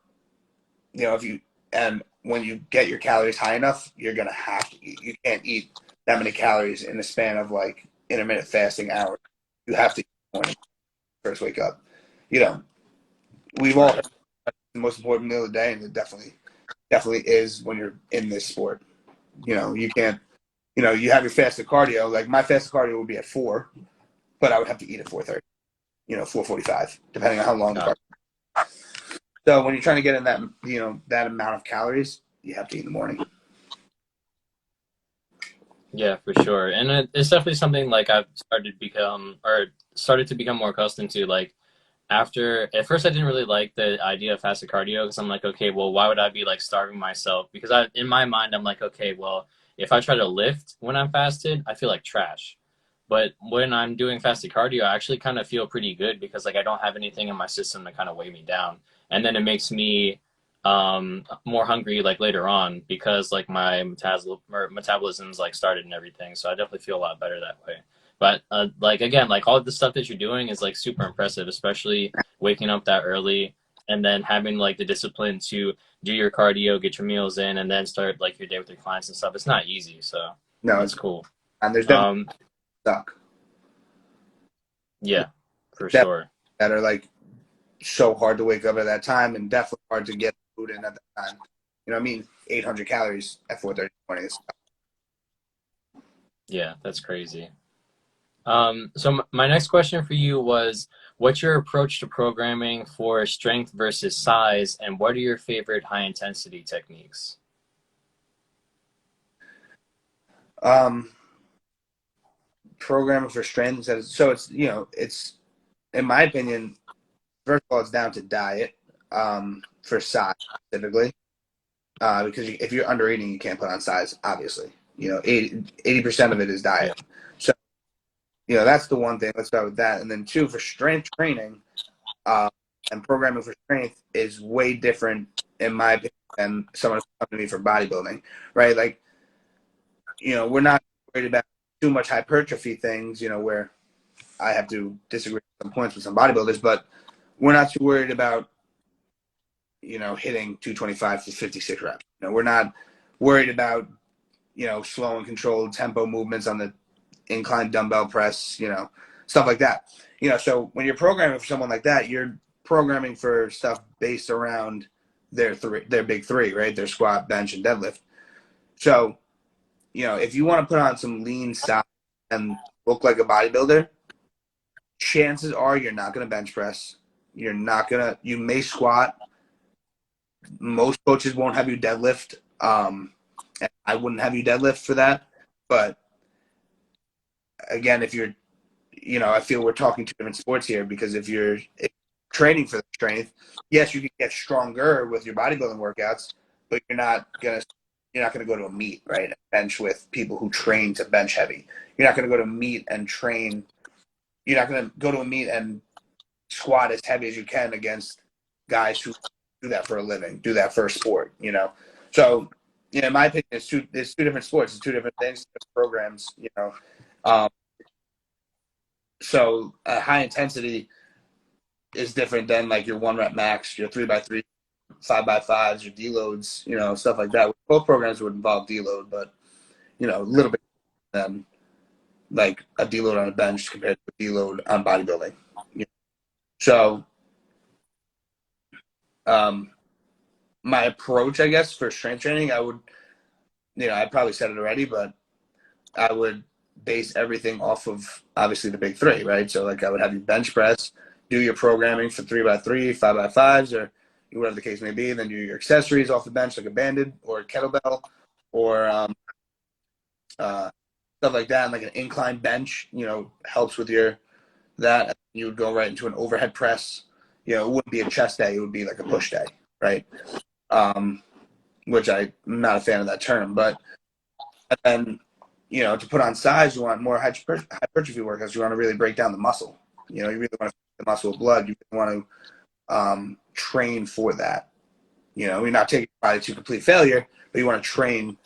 and when you get your calories high enough, you're going to have to eat. You can't eat that many calories in the span of like intermittent fasting hours. You have to eat in the morning first wake up. We've all heard the most important meal of the day, and it definitely is when you're in this sport. You can't. You have your fasted cardio. Like my fasted cardio would be at 4, but I would have to eat at 4:30. 4:45, depending on how long the cardio. So when you're trying to get in that that amount of calories, you have to eat in the morning. Yeah, for sure. And it's definitely something like I've started to become more accustomed to. Like after, at first I didn't really like the idea of fasted cardio because I'm like, okay, well, why would I be like starving myself? Because in my mind, I'm like, okay, well, if I try to lift when I'm fasted, I feel like trash. But when I'm doing fasted cardio, I actually kind of feel pretty good because like I don't have anything in my system to kind of weigh me down. And then it makes me more hungry like later on because like my metabolism's like started and everything. So I definitely feel a lot better that way. But like again, like all of the stuff that you're doing is like super impressive, especially waking up that early and then having like the discipline to do your cardio, get your meals in, and then start like your day with your clients and stuff. It's not easy, so No, that's cool. and there's definitely Um, stuck. yeah, for sure. That are like so hard to wake up at that time, and definitely hard to get food in at that time. 800 calories at 4:30 in the morning is Yeah, that's crazy. So my next question for you was, what's your approach to programming for strength versus size, and what are your favorite high intensity techniques? um, programming for strength. So it's in my opinion, first of all, it's down to diet for size specifically. Because if you're under eating, you can't put on size, obviously. 80% of it is Yeah, diet. So, that's the one thing. Let's start with that. And then 2, for strength training uh, and programming for strength is way different, in my opinion, than someone who's coming to me for bodybuilding, right? Like, we're not worried about too much hypertrophy things, you know, where I have to disagree at some points with some bodybuilders, but we're not too worried about, you know, hitting 225 to 56 reps. You know, we're not worried about, you know, slow and controlled tempo movements on the incline dumbbell press, you know, stuff like that. You know, so when you're programming for someone like that, you're programming for stuff based around their big three, right? Their squat, bench, and deadlift. So, you know, if you want to put on some lean size and look like a bodybuilder, chances are you're not going to bench press. You may squat. Most coaches won't have you deadlift. And I wouldn't have you deadlift for that. But again, if you're, you know, I feel we're talking two different sports here, because if you're training for the strength, yes, you can get stronger with your bodybuilding workouts, but you're not gonna go to a meet, right? Bench with people who train to bench heavy. You're not gonna go to a meet and train. You're not gonna go to a meet and squat as heavy as you can against guys who do that for a living, do that for a sport, you know. So, you know, in my opinion, it's two different sports, it's two different things, different programs, you know. Um, so high intensity is different than like your 1 rep max, your 3x3, 5x5s, your deloads, you know, stuff like that. Both programs would involve deload, but you know, a little bit than like a deload on a bench compared to a deload on bodybuilding. You know? So, my approach, I guess, for strength training, I would, you know, I probably said it already, but I would base everything off of obviously the big three, right? So like I would have you bench press, do your programming for 3x3, 5x5s, or whatever the case may be, and then do your accessories off the bench like a banded or a kettlebell or stuff like that. And like an incline bench, you know, helps with that. You would go right into an overhead press. You know, it wouldn't be a chest day, it would be like a push day, right? Which I'm not a fan of that term, but then, you know, to put on size, you want more hypertrophy workouts. You want to really break down the muscle. You know, you really want to the muscle with blood. You really want to train for that. You know, you're not taking your body to complete failure, but you want to train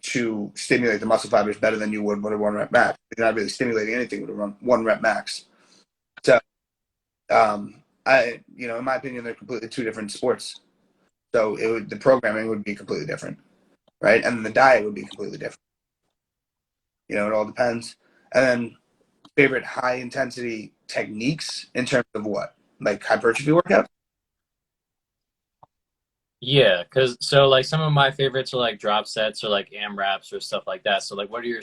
to stimulate the muscle fibers better than you would with a 1 rep max. You're not really stimulating anything with a 1 rep max. So, you know, in my opinion, they're completely two different sports. So the programming would be completely different, right? And the diet would be completely different. You know, it all depends. And then favorite high intensity techniques in terms of what? Like hypertrophy workouts? Yeah, because so like some of my favorites are like drop sets or like AMRAPs or stuff like that. So like what are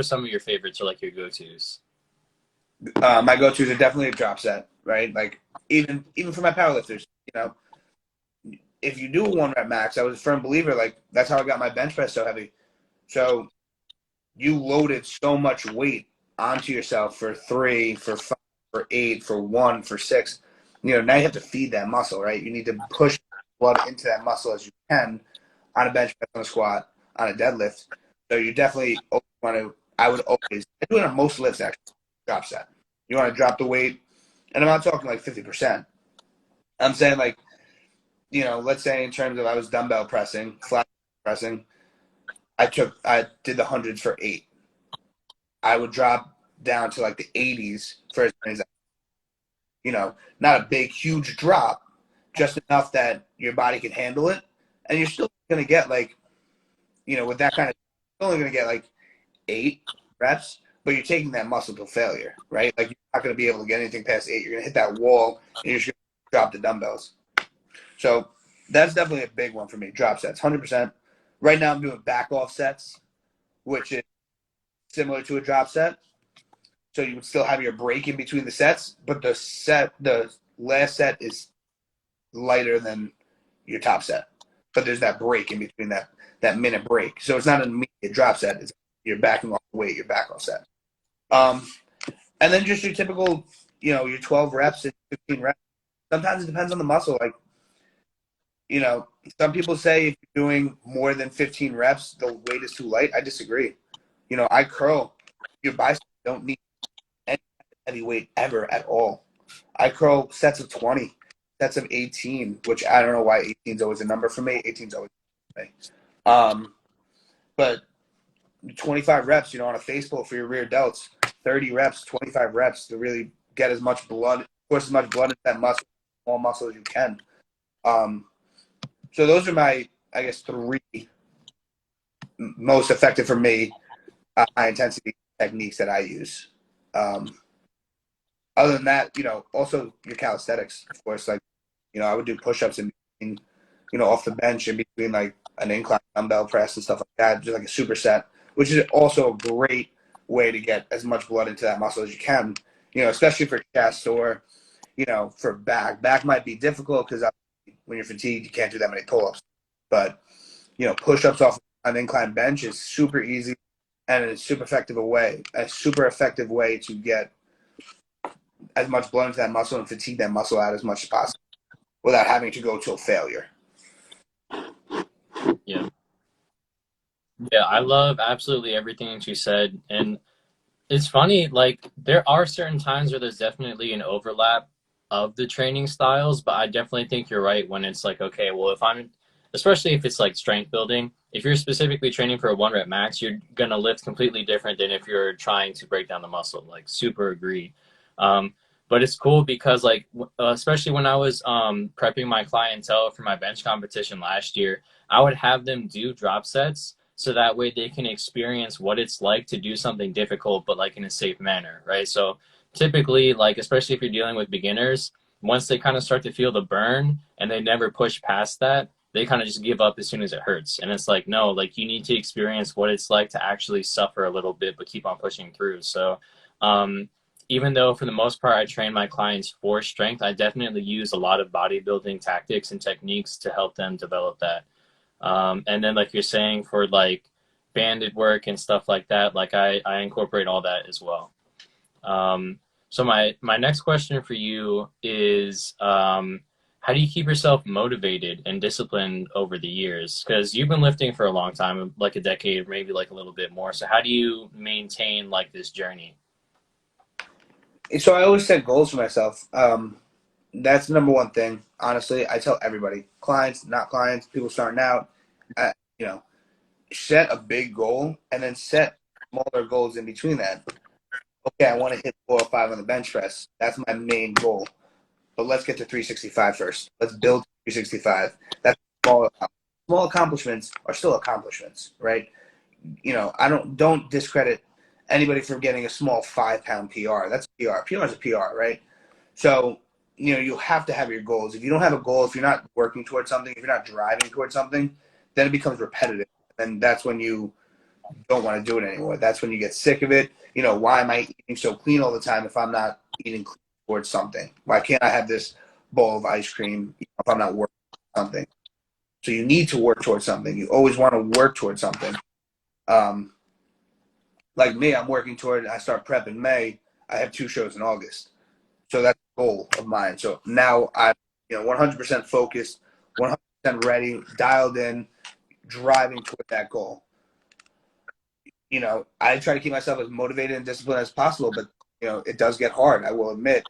some of your favorites or like your go-tos? My go-tos are definitely a drop set, right? Like even for my powerlifters, you know, if you do a 1 rep max, I was a firm believer, like that's how I got my bench press so heavy. So you loaded so much weight onto yourself for 3, for 5, for 8, for 1, for 6. You know, now you have to feed that muscle, right? You need to push blood into that muscle as you can on a bench press, on a squat, on a deadlift. So you definitely want to, I do it on most lifts actually, drop set. You want to drop the weight, and I'm not talking like 50%. I'm saying like, you know, let's say in terms of I was dumbbell pressing, flat pressing, I did the hundreds for 8. I would drop down to like the 80s for as many as, you know, not a big, huge drop, just enough that your body can handle it. And you're still going to get like, you know, with that kind of, you're only going to get like 8 reps, but you're taking that muscle to failure, right? Like you're not going to be able to get anything past 8. You're going to hit that wall and you're just going to drop the dumbbells. So that's definitely a big one for me. Drop sets, 100%. Right now I'm doing back off sets, which is similar to a drop set. So you would still have your break in between the sets, but the last set is lighter than your top set. But there's that break in between that minute break. So it's not an immediate drop set. It's you're backing off the weight, your back off set. And then just your typical, you know, your 12 reps and 15 reps. Sometimes it depends on the muscle. Like, you know, some people say if you're doing more than 15 reps, the weight is too light. I disagree. You know, I curl. Your biceps don't need any heavy weight ever at all. I curl sets of 20, sets of 18, which I don't know why 18 is always a number for me. 18 is always for me. But 25 reps, on a face pull for your rear delts, 30 reps, 25 reps to really get as much blood, push as much blood into that muscle, small muscle as you can. So those are my, I guess, 3 most effective for me high intensity techniques that I use. Other than that, also your calisthenics, of course. Like, I would do push-ups in between, off the bench in between like an incline dumbbell press and stuff like that, just like a superset, which is also a great way to get as much blood into that muscle as you can, especially for chest or, for back. Back might be difficult because when you're fatigued, you can't do that many pull-ups. But, push-ups off an incline bench is super easy and it's super effective way to get as much blood into that muscle and fatigue that muscle out as much as possible without having to go to a failure. Yeah. Yeah, I love absolutely everything that you said. And it's funny, like there are certain times where there's definitely an overlap of the training styles, but I definitely think you're right when it's like, okay, well, especially if it's like strength building, if you're specifically training for a 1 rep max, you're gonna lift completely different than if you're trying to break down the muscle. Like, super agree. But it's cool because like, especially when I was prepping my clientele for my bench competition last year, I would have them do drop sets so that way they can experience what it's like to do something difficult, but like in a safe manner, right? So typically, like, especially if you're dealing with beginners, once they kind of start to feel the burn and they never push past that, they kind of just give up as soon as it hurts. And it's like, no, like you need to experience what it's like to actually suffer a little bit, but keep on pushing through. So, even though for the most part I train my clients for strength, I definitely use a lot of bodybuilding tactics and techniques to help them develop that. And then like you're saying for like banded work and stuff like that, like I incorporate all that as well. So my next question for you is, how do you keep yourself motivated and disciplined over the years? Because you've been lifting for a long time, like a decade, maybe like a little bit more. So how do you maintain like this journey? So I always set goals for myself. That's the number one thing. Honestly, I tell everybody, clients, not clients, people starting out, you know, set a big goal and then set smaller goals in between that. Okay, I want to hit 405 on the bench press. That's my main goal. But let's get to 365 first. Let's build 365. That's small accomplishments are still accomplishments, right? I don't discredit anybody for getting a small 5-pound PR. That's a PR. PR is a PR, right? So, you have to have your goals. If you don't have a goal, if you're not working towards something, if you're not driving towards something, then it becomes repetitive. And that's when you don't want to do it anymore. That's when you get sick of it. Why am I eating so clean all the time if I'm not eating clean towards something? Why can't I have this bowl of ice cream if I'm not working towards something? So you need to work towards something. You always want to work towards something. Like me, I start prep in May. I have 2 shows in August. So that's a goal of mine. So now I'm 100% focused, 100% ready, dialed in, driving toward that goal. I try to keep myself as motivated and disciplined as possible, but it does get hard. I will admit,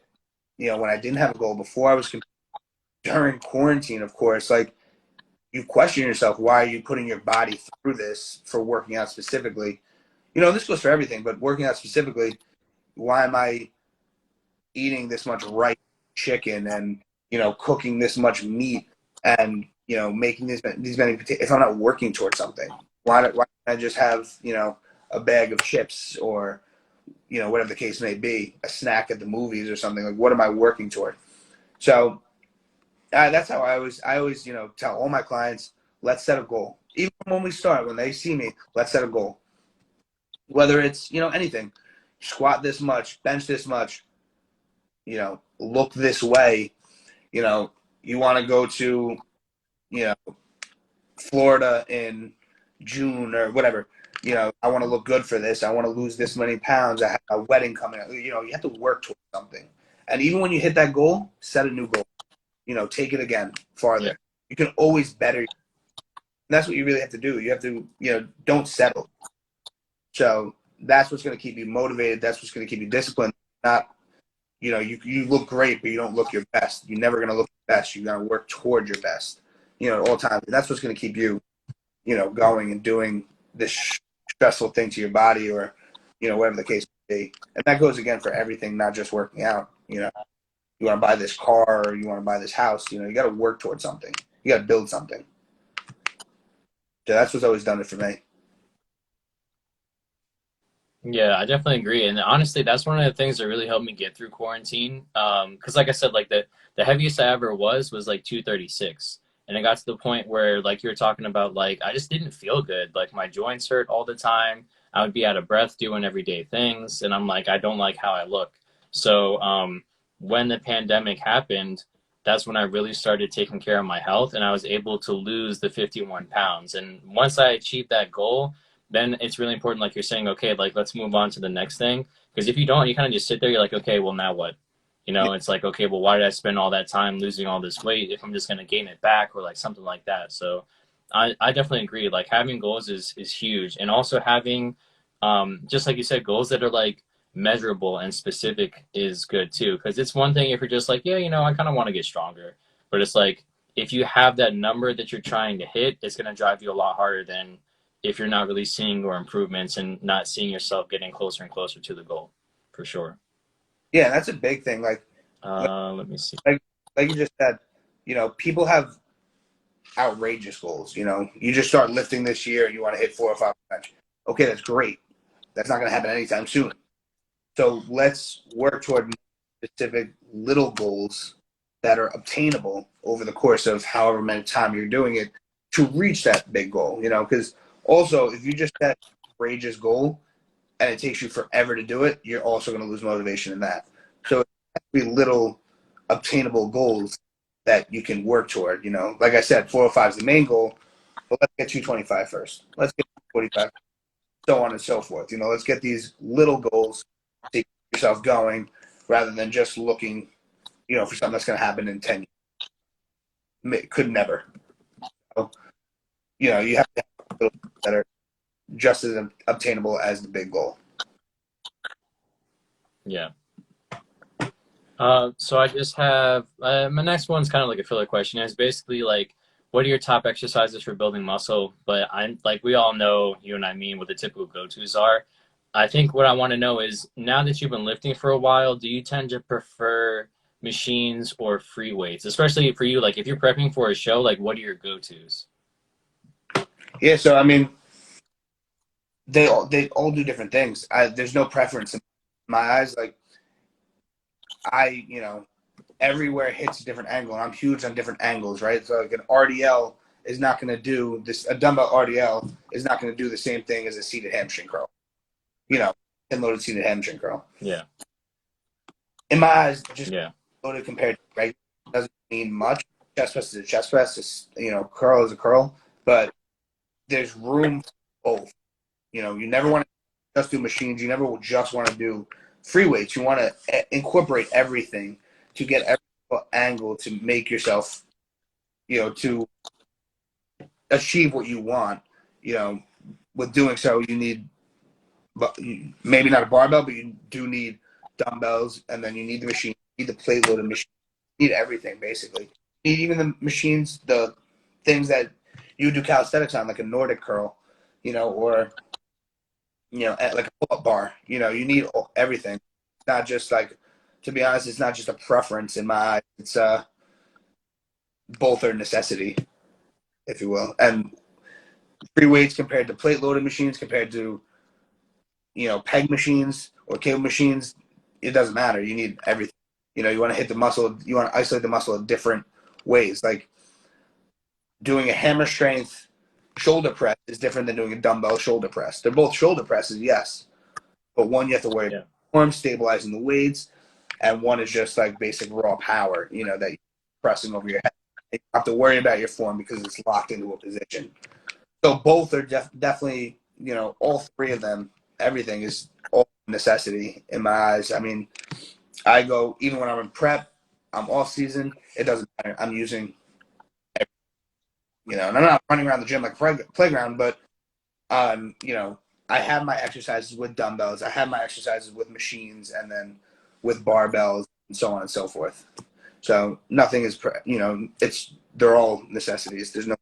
when I didn't have a goal before, during quarantine, of course, like you question yourself, why are you putting your body through this for working out specifically? This goes for everything, but working out specifically, why am I eating this much rice chicken and cooking this much meat and making these many potatoes if I'm not working towards something? Why can't I just have a bag of chips or whatever the case may be, a snack at the movies or something? Like, what am I working toward? So that's how I always tell all my clients, let's set a goal. Even when we start, when they see me, let's set a goal. Whether it's anything, squat this much, bench this much, look this way, you want to go to Florida in June or whatever. I want to look good for this. I want to lose this many pounds. I have a wedding coming up. You have to work towards something. And even when you hit that goal, set a new goal. Take it again farther. Yeah. You can always better. And that's what you really have to do. You have to, don't settle. So that's what's going to keep you motivated. That's what's going to keep you disciplined. Not, you look great, but you don't look your best. You're never going to look your best. You got to work toward your best, at all times. And that's what's going to keep you, going and doing this stressful thing to your body, or, whatever the case may be. And that goes again for everything, not just working out. You want to buy this car, or you want to buy this house, you got to work towards something. You got to build something. So that's what's always done it for me. Yeah, I definitely agree. And honestly, that's one of the things that really helped me get through quarantine. Because like I said, like the heaviest I ever was like 236. And it got to the point where, like you were talking about, like I just didn't feel good. Like my joints hurt all the time. I would be out of breath doing everyday things. And I'm like, I don't like how I look. So when the pandemic happened, that's when I really started taking care of my health, and I was able to lose the 51 pounds. And once I achieved that goal, then it's really important, like you're saying, okay, like let's move on to the next thing. Because if you don't, you kind of just sit there, you're like, okay, well, now what? It's like, okay, well, why did I spend all that time losing all this weight if I'm just going to gain it back, or like something like that? So I definitely agree. Like having goals is huge. And also having, just like you said, goals that are like measurable and specific is good too. Because it's one thing if you're just like, yeah, I kind of want to get stronger. But it's like, if you have that number that you're trying to hit, it's going to drive you a lot harder than if you're not really seeing your improvements and not seeing yourself getting closer and closer to the goal, for sure. Yeah, that's a big thing. Let me see. Like you just said, people have outrageous goals. You just start lifting this year and you want to hit 4 or 5 bench. Okay, that's great. That's not going to happen anytime soon. So let's work toward specific little goals that are obtainable over the course of however many time you're doing it to reach that big goal. Because also, if you just set an outrageous goal and it takes you forever to do it, you're also going to lose motivation in that. So it has to be little obtainable goals that you can work toward. Like I said, 405 is the main goal, but let's get 225 first. Let's get 245, so on and so forth. Let's get these little goals to keep yourself going rather than just looking, for something that's going to happen in 10 years. Could never. So, you have to have little that are just as obtainable as the big goal. Yeah. So I just have my next one's kind of like a filler question. It's basically like, what are your top exercises for building muscle? But I'm like, we all know, you and I mean, what the typical go-tos are. I think what I want to know is, now that you've been lifting for a while, do you tend to prefer machines or free weights? Especially for you, like if you're prepping for a show, like what are your go-tos? Yeah, so I mean, they all do different things. There's no preference in my eyes. Like everywhere hits a different angle, and I'm huge on different angles, right? So like an RDL is not going to do this. A dumbbell RDL is not going to do the same thing as a seated hamstring curl. And loaded seated hamstring curl. Yeah. In my eyes, just Yeah. loaded compared to regular doesn't mean much. Chest press is a chest press. It's, curl is a curl, but there's room for both. You never want to just do machines. You never will just want to do free weights. You want to incorporate everything to get every angle to make yourself, to achieve what you want. With doing so, you need, maybe not a barbell, but you do need dumbbells, and then you need the machine, you need the plate loaded machine, you need everything basically. You need even the machines, the things that you do calisthenics on, like a Nordic curl, or like a pull-up bar. You need everything. It's not just like, to be honest, it's not just a preference in my eyes. It's both are necessity, if you will. And free weights compared to plate loaded machines, compared to peg machines or cable machines, it doesn't matter. You need everything. You want to hit the muscle. You want to isolate the muscle in different ways. Like doing a hammer strength shoulder press is different than doing a dumbbell shoulder press. They're both shoulder presses, yes, but one you have to worry about arm stabilizing the weights, and one is just like basic raw power. That you're pressing over your head. You have to worry about your form because it's locked into a position. So both are definitely, all three of them. Everything is all necessity in my eyes. I mean, I go, even when I'm in prep, I'm off season, it doesn't matter. I'm using everything, and I'm not running around the gym like a playground, but, I have my exercises with dumbbells. I have my exercises with machines, and then with barbells and so on and so forth. So nothing is, they're all necessities. There's no.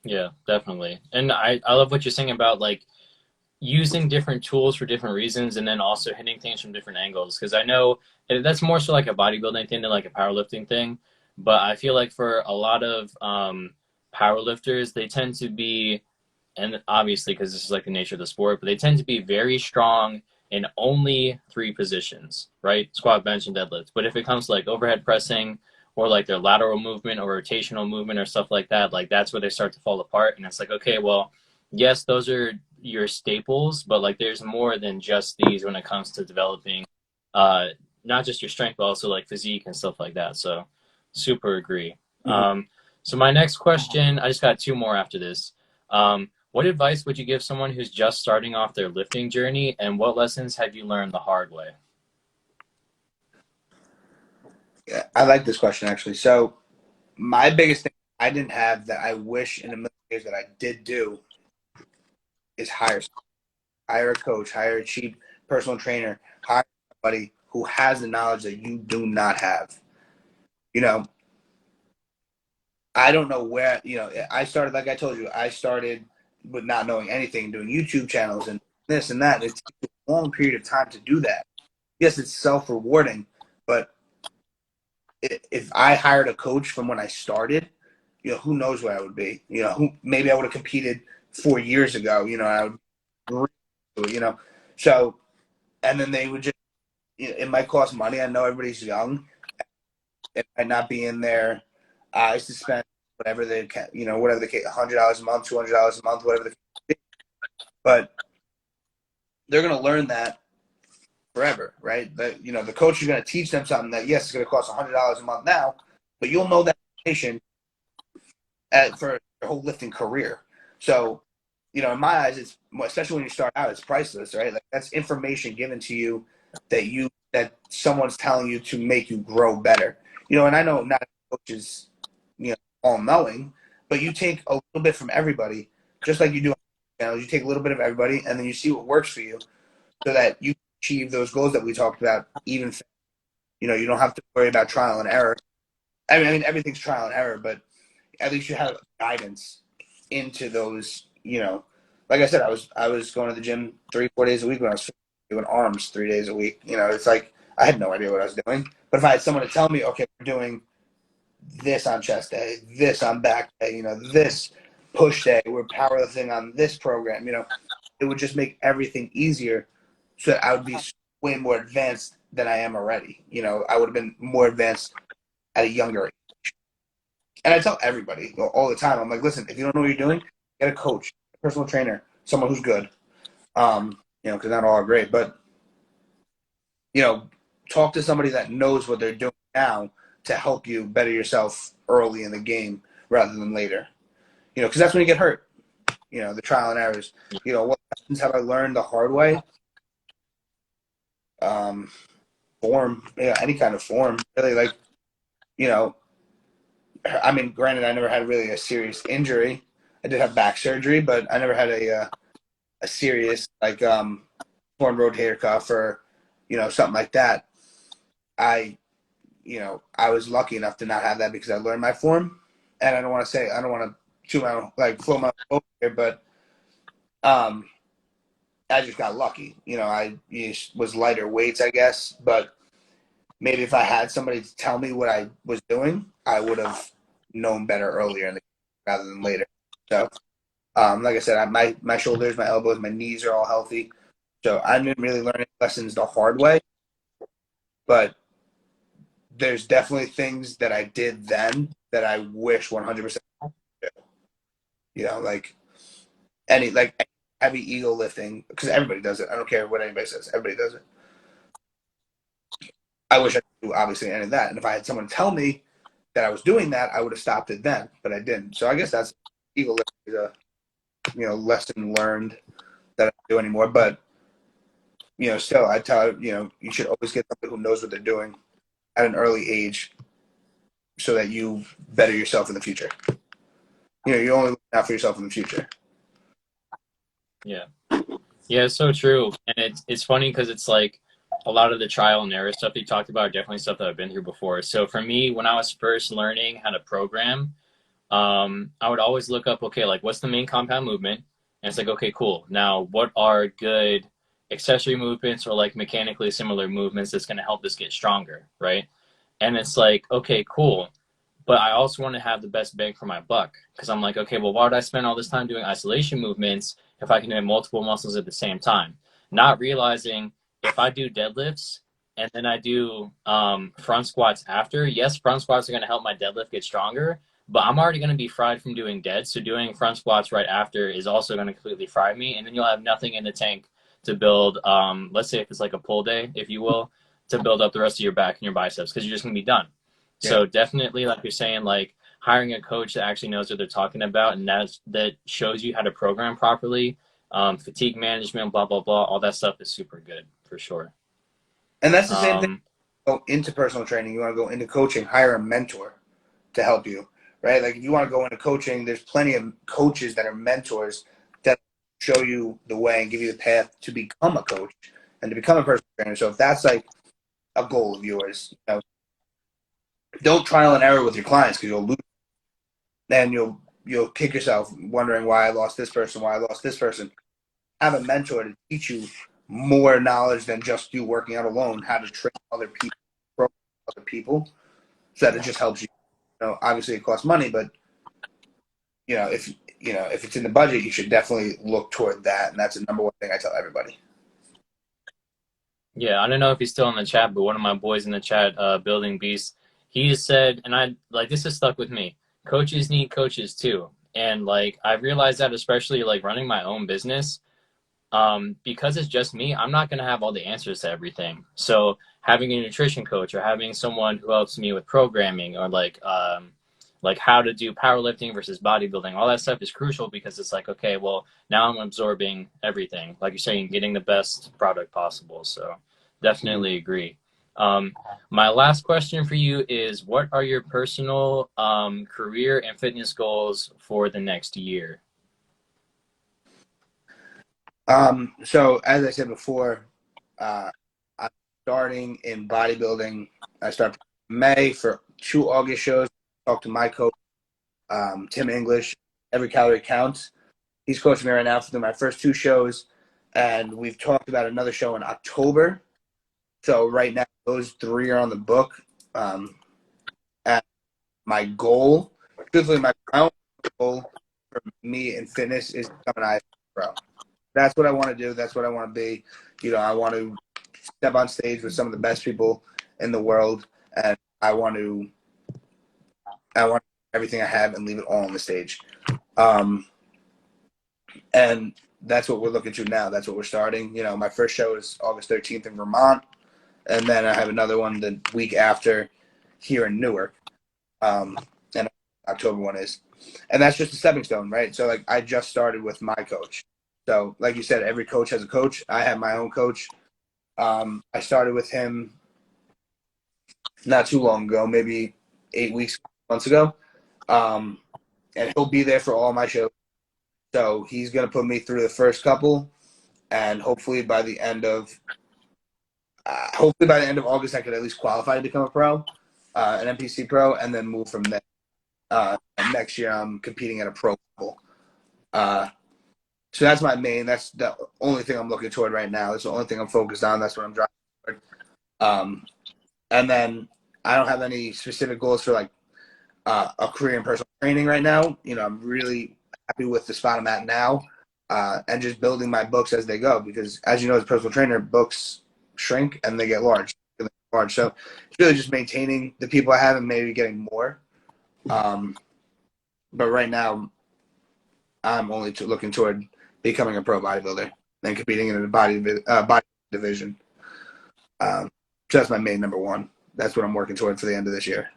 Yeah, definitely. And I love what you're saying about like using different tools for different reasons and then also hitting things from different angles. Because I know that's more so like a bodybuilding thing than like a powerlifting thing. But I feel like for a lot of powerlifters, they tend to be, and obviously because this is like the nature of the sport, but they tend to be very strong in only three positions, right? Squat, bench, and deadlift. But if it comes to like overhead pressing or like their lateral movement or rotational movement or stuff like that's where they start to fall apart. And it's like, okay, well, yes, those are your staples, but like there's more than just these when it comes to developing uh not just your strength, but also like physique and stuff like that. So super agree. Mhm. So my next question, I just got two more after this. What advice would you give someone who's just starting off their lifting journey, and what lessons have you learned the hard way? Yeah, I like this question actually. So my biggest thing I didn't have that I wish in a million years that I did do is hire a coach, hire a cheap personal trainer, hire somebody who has the knowledge that you do not have. You know, I don't know where, I started, like I told you, I started with not knowing anything, doing YouTube channels and this and that. And it takes a long period of time to do that. Yes, it's self rewarding, but if I hired a coach from when I started, who knows where I would be? Maybe I would have competed 4 years ago. I would, so, and then they would just, it might cost money. I know everybody's young. It might not be in their eyes to spend whatever they can, whatever the case, $100 a month, $200 a month, whatever the case may be. But they're going to learn that forever, right? The coach is going to teach them something that, yes, it's going to cost $100 a month now, but you'll know that information for your whole lifting career. So, in my eyes, it's especially when you start out, it's priceless, right? Like that's information given to you that someone's telling you to make you grow better. And I know not every coach is, all knowing, but you take a little bit from everybody, just like you do. You take a little bit of everybody, and then you see what works for you, so that you achieve those goals that we talked about. Even you don't have to worry about trial and error. I mean, everything's trial and error, but at least you have guidance into those. Like I said, I was going to the gym 3-4 days a week when I was doing arms 3 days a week. It's like I had no idea what I was doing. But if I had someone to tell me, okay, we're doing this on chest day, this on back day, this push day, we're powerlifting on this program, it would just make everything easier, so that I would be way more advanced than I am already. I would have been more advanced at a younger age. And I tell everybody all the time, I'm like, listen, if you don't know what you're doing, get a coach, a personal trainer, someone who's good. Because not all are great, but you know, talk to somebody that knows what they're doing now to help you better yourself early in the game rather than later. Because that's when you get hurt. The trial and errors. What lessons have I learned the hard way? Um, Form, any kind of form. Really, like, you know, I mean, granted, I never had really a serious injury. I did have back surgery, but I never had a serious like torn rotator cuff or something like that. I I was lucky enough to not have that because I learned my form, and I don't want to flow my own here, but um, I just got lucky. I was lighter weights, I guess, but maybe if I had somebody to tell me what I was doing, I would have known better earlier in the rather than later. So, like I said, my shoulders, my elbows, my knees are all healthy. So I didn't really learn any lessons the hard way, but there's definitely things that I did then that I wish 100%. Like any heavy ego lifting, because everybody does it. I don't care what anybody says. Everybody does it. I wish I could do obviously any of that. And if I had someone tell me that I was doing that, I would have stopped it then, but I didn't. So I guess that's ego lifting is a lesson learned that I don't do anymore. But still, I tell you should always get somebody who knows what they're doing at an early age, so that you better yourself in the future. You only look out for yourself in the future. Yeah. Yeah, it's so true. And it's funny because it's like a lot of the trial and error stuff you talked about are definitely stuff that I've been through before. So for me, when I was first learning how to program, I would always look up, okay, like what's the main compound movement? And it's like, okay, cool. Now, what are good accessory movements or like mechanically similar movements that's going to help us get stronger, right? And it's like, okay, cool. But I also want to have the best bang for my buck because I'm like, okay, well, why would I spend all this time doing isolation movements if I can hit multiple muscles at the same time? Not realizing if I do deadlifts and then I do front squats after, yes, front squats are going to help my deadlift get stronger, but I'm already going to be fried from doing dead. So doing front squats right after is also going to completely fry me. And then you'll have nothing in the tank to build, let's say if it's like a pull day, if you will, to build up the rest of your back and your biceps because you're just going to be done. Yeah. So definitely, like you're saying, like hiring a coach that actually knows what they're talking about and that shows you how to program properly, fatigue management, blah blah blah, all that stuff is super good for sure. And that's the same thing. Um, Go into personal training, you want to go into coaching, hire a mentor to help you, right? Like if you want to go into coaching, there's plenty of coaches that are mentors that show you the way and give you the path to become a coach and to become a personal trainer. So if that's like a goal of yours, you know, don't trial and error with your clients because you'll lose. Then you'll kick yourself wondering why I lost this person, why I lost this person. Have a mentor to teach you more knowledge than just you working out alone, how to train other people, so that it just helps you. You know, obviously it costs money, but if it's in the budget, you should definitely look toward that, and that's the number one thing I tell everybody. yeah, I don't know if he's still in the chat, but one of my boys in the chat, Building Beast, he just said, and I like this has stuck with me. Coaches need coaches too, and like I realized that especially like running my own business. Because it's just me, I'm not going to have all the answers to everything. So having a nutrition coach or having someone who helps me with programming or like how to do powerlifting versus bodybuilding, all that stuff is crucial because it's like, okay, well, now I'm absorbing everything. Like you're saying, getting the best product possible. So definitely agree. Um, my last question for you is what are your personal career and fitness goals for the next year? So as I said before, I'm starting in bodybuilding. I start May for 2 August shows. Talk to my coach, Tim English. Every calorie counts. He's coaching me right now for my first 2 shows, and we've talked about another show in October. So right now, those 3 are on the book. And my goal, truthfully, my goal for me in fitness is to become an IFBB Pro. That's what I want to do. That's what I want to be. I want to step on stage with some of the best people in the world, and I want everything I have and leave it all on the stage. And that's what we're looking to now. That's what we're starting. My first show is August 13th in Vermont, and then I have another one the week after here in Newark, and October one is. And that's just a stepping stone, right? So, like, I just started with my coach. So, like you said, every coach has a coach. I have my own coach. I started with him not too long ago, maybe 8 months ago. And he'll be there for all my shows. So he's going to put me through the first couple, and hopefully by the end of August, I could at least qualify to become a pro, an NPC pro, and then move from there. Next year, I'm competing at a pro level. So that's that's the only thing I'm looking toward right now. That's the only thing I'm focused on. That's what I'm driving toward. And then I don't have any specific goals for like a career in personal training right now. I'm really happy with the spot I'm at now, and just building my books as they go. Because as you know, as a personal trainer, books shrink and they get large. So it's really just maintaining the people I have and maybe getting more. But right now, I'm only looking toward becoming a pro bodybuilder and competing in the body division. So that's my main number one. That's what I'm working toward for the end of this year.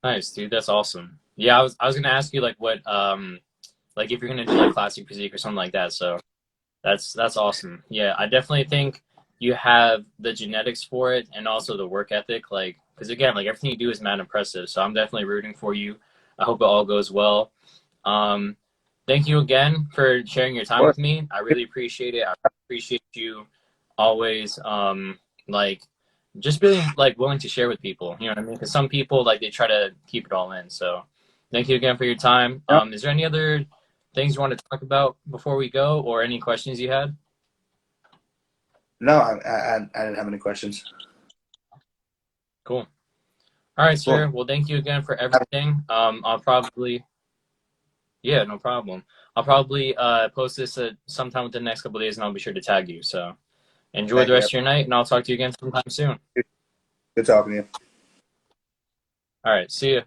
Nice, dude. That's awesome. Yeah, I was gonna ask you like what like if you're gonna do like classic physique or something like that. So that's awesome. Yeah, I definitely think you have the genetics for it and also the work ethic. Like, because again, like everything you do is mad impressive. So I'm definitely rooting for you. I hope it all goes well. Um, Thank you again for sharing your time with me. I really appreciate it. I appreciate you always like just being like willing to share with people. You know what I mean? Because some people like they try to keep it all in. So thank you again for your time. Yep. Is there any other things you want to talk about before we go, or any questions you had? No, I didn't have any questions. Cool. All right, Cool. sir. Well, thank you again for everything. I'll probably, yeah, no problem. I'll probably post this sometime within the next couple of days, and I'll be sure to tag you. So enjoy Thank the you. rest of your night, and I'll talk to you again sometime soon. Good talking to you. All right. See you.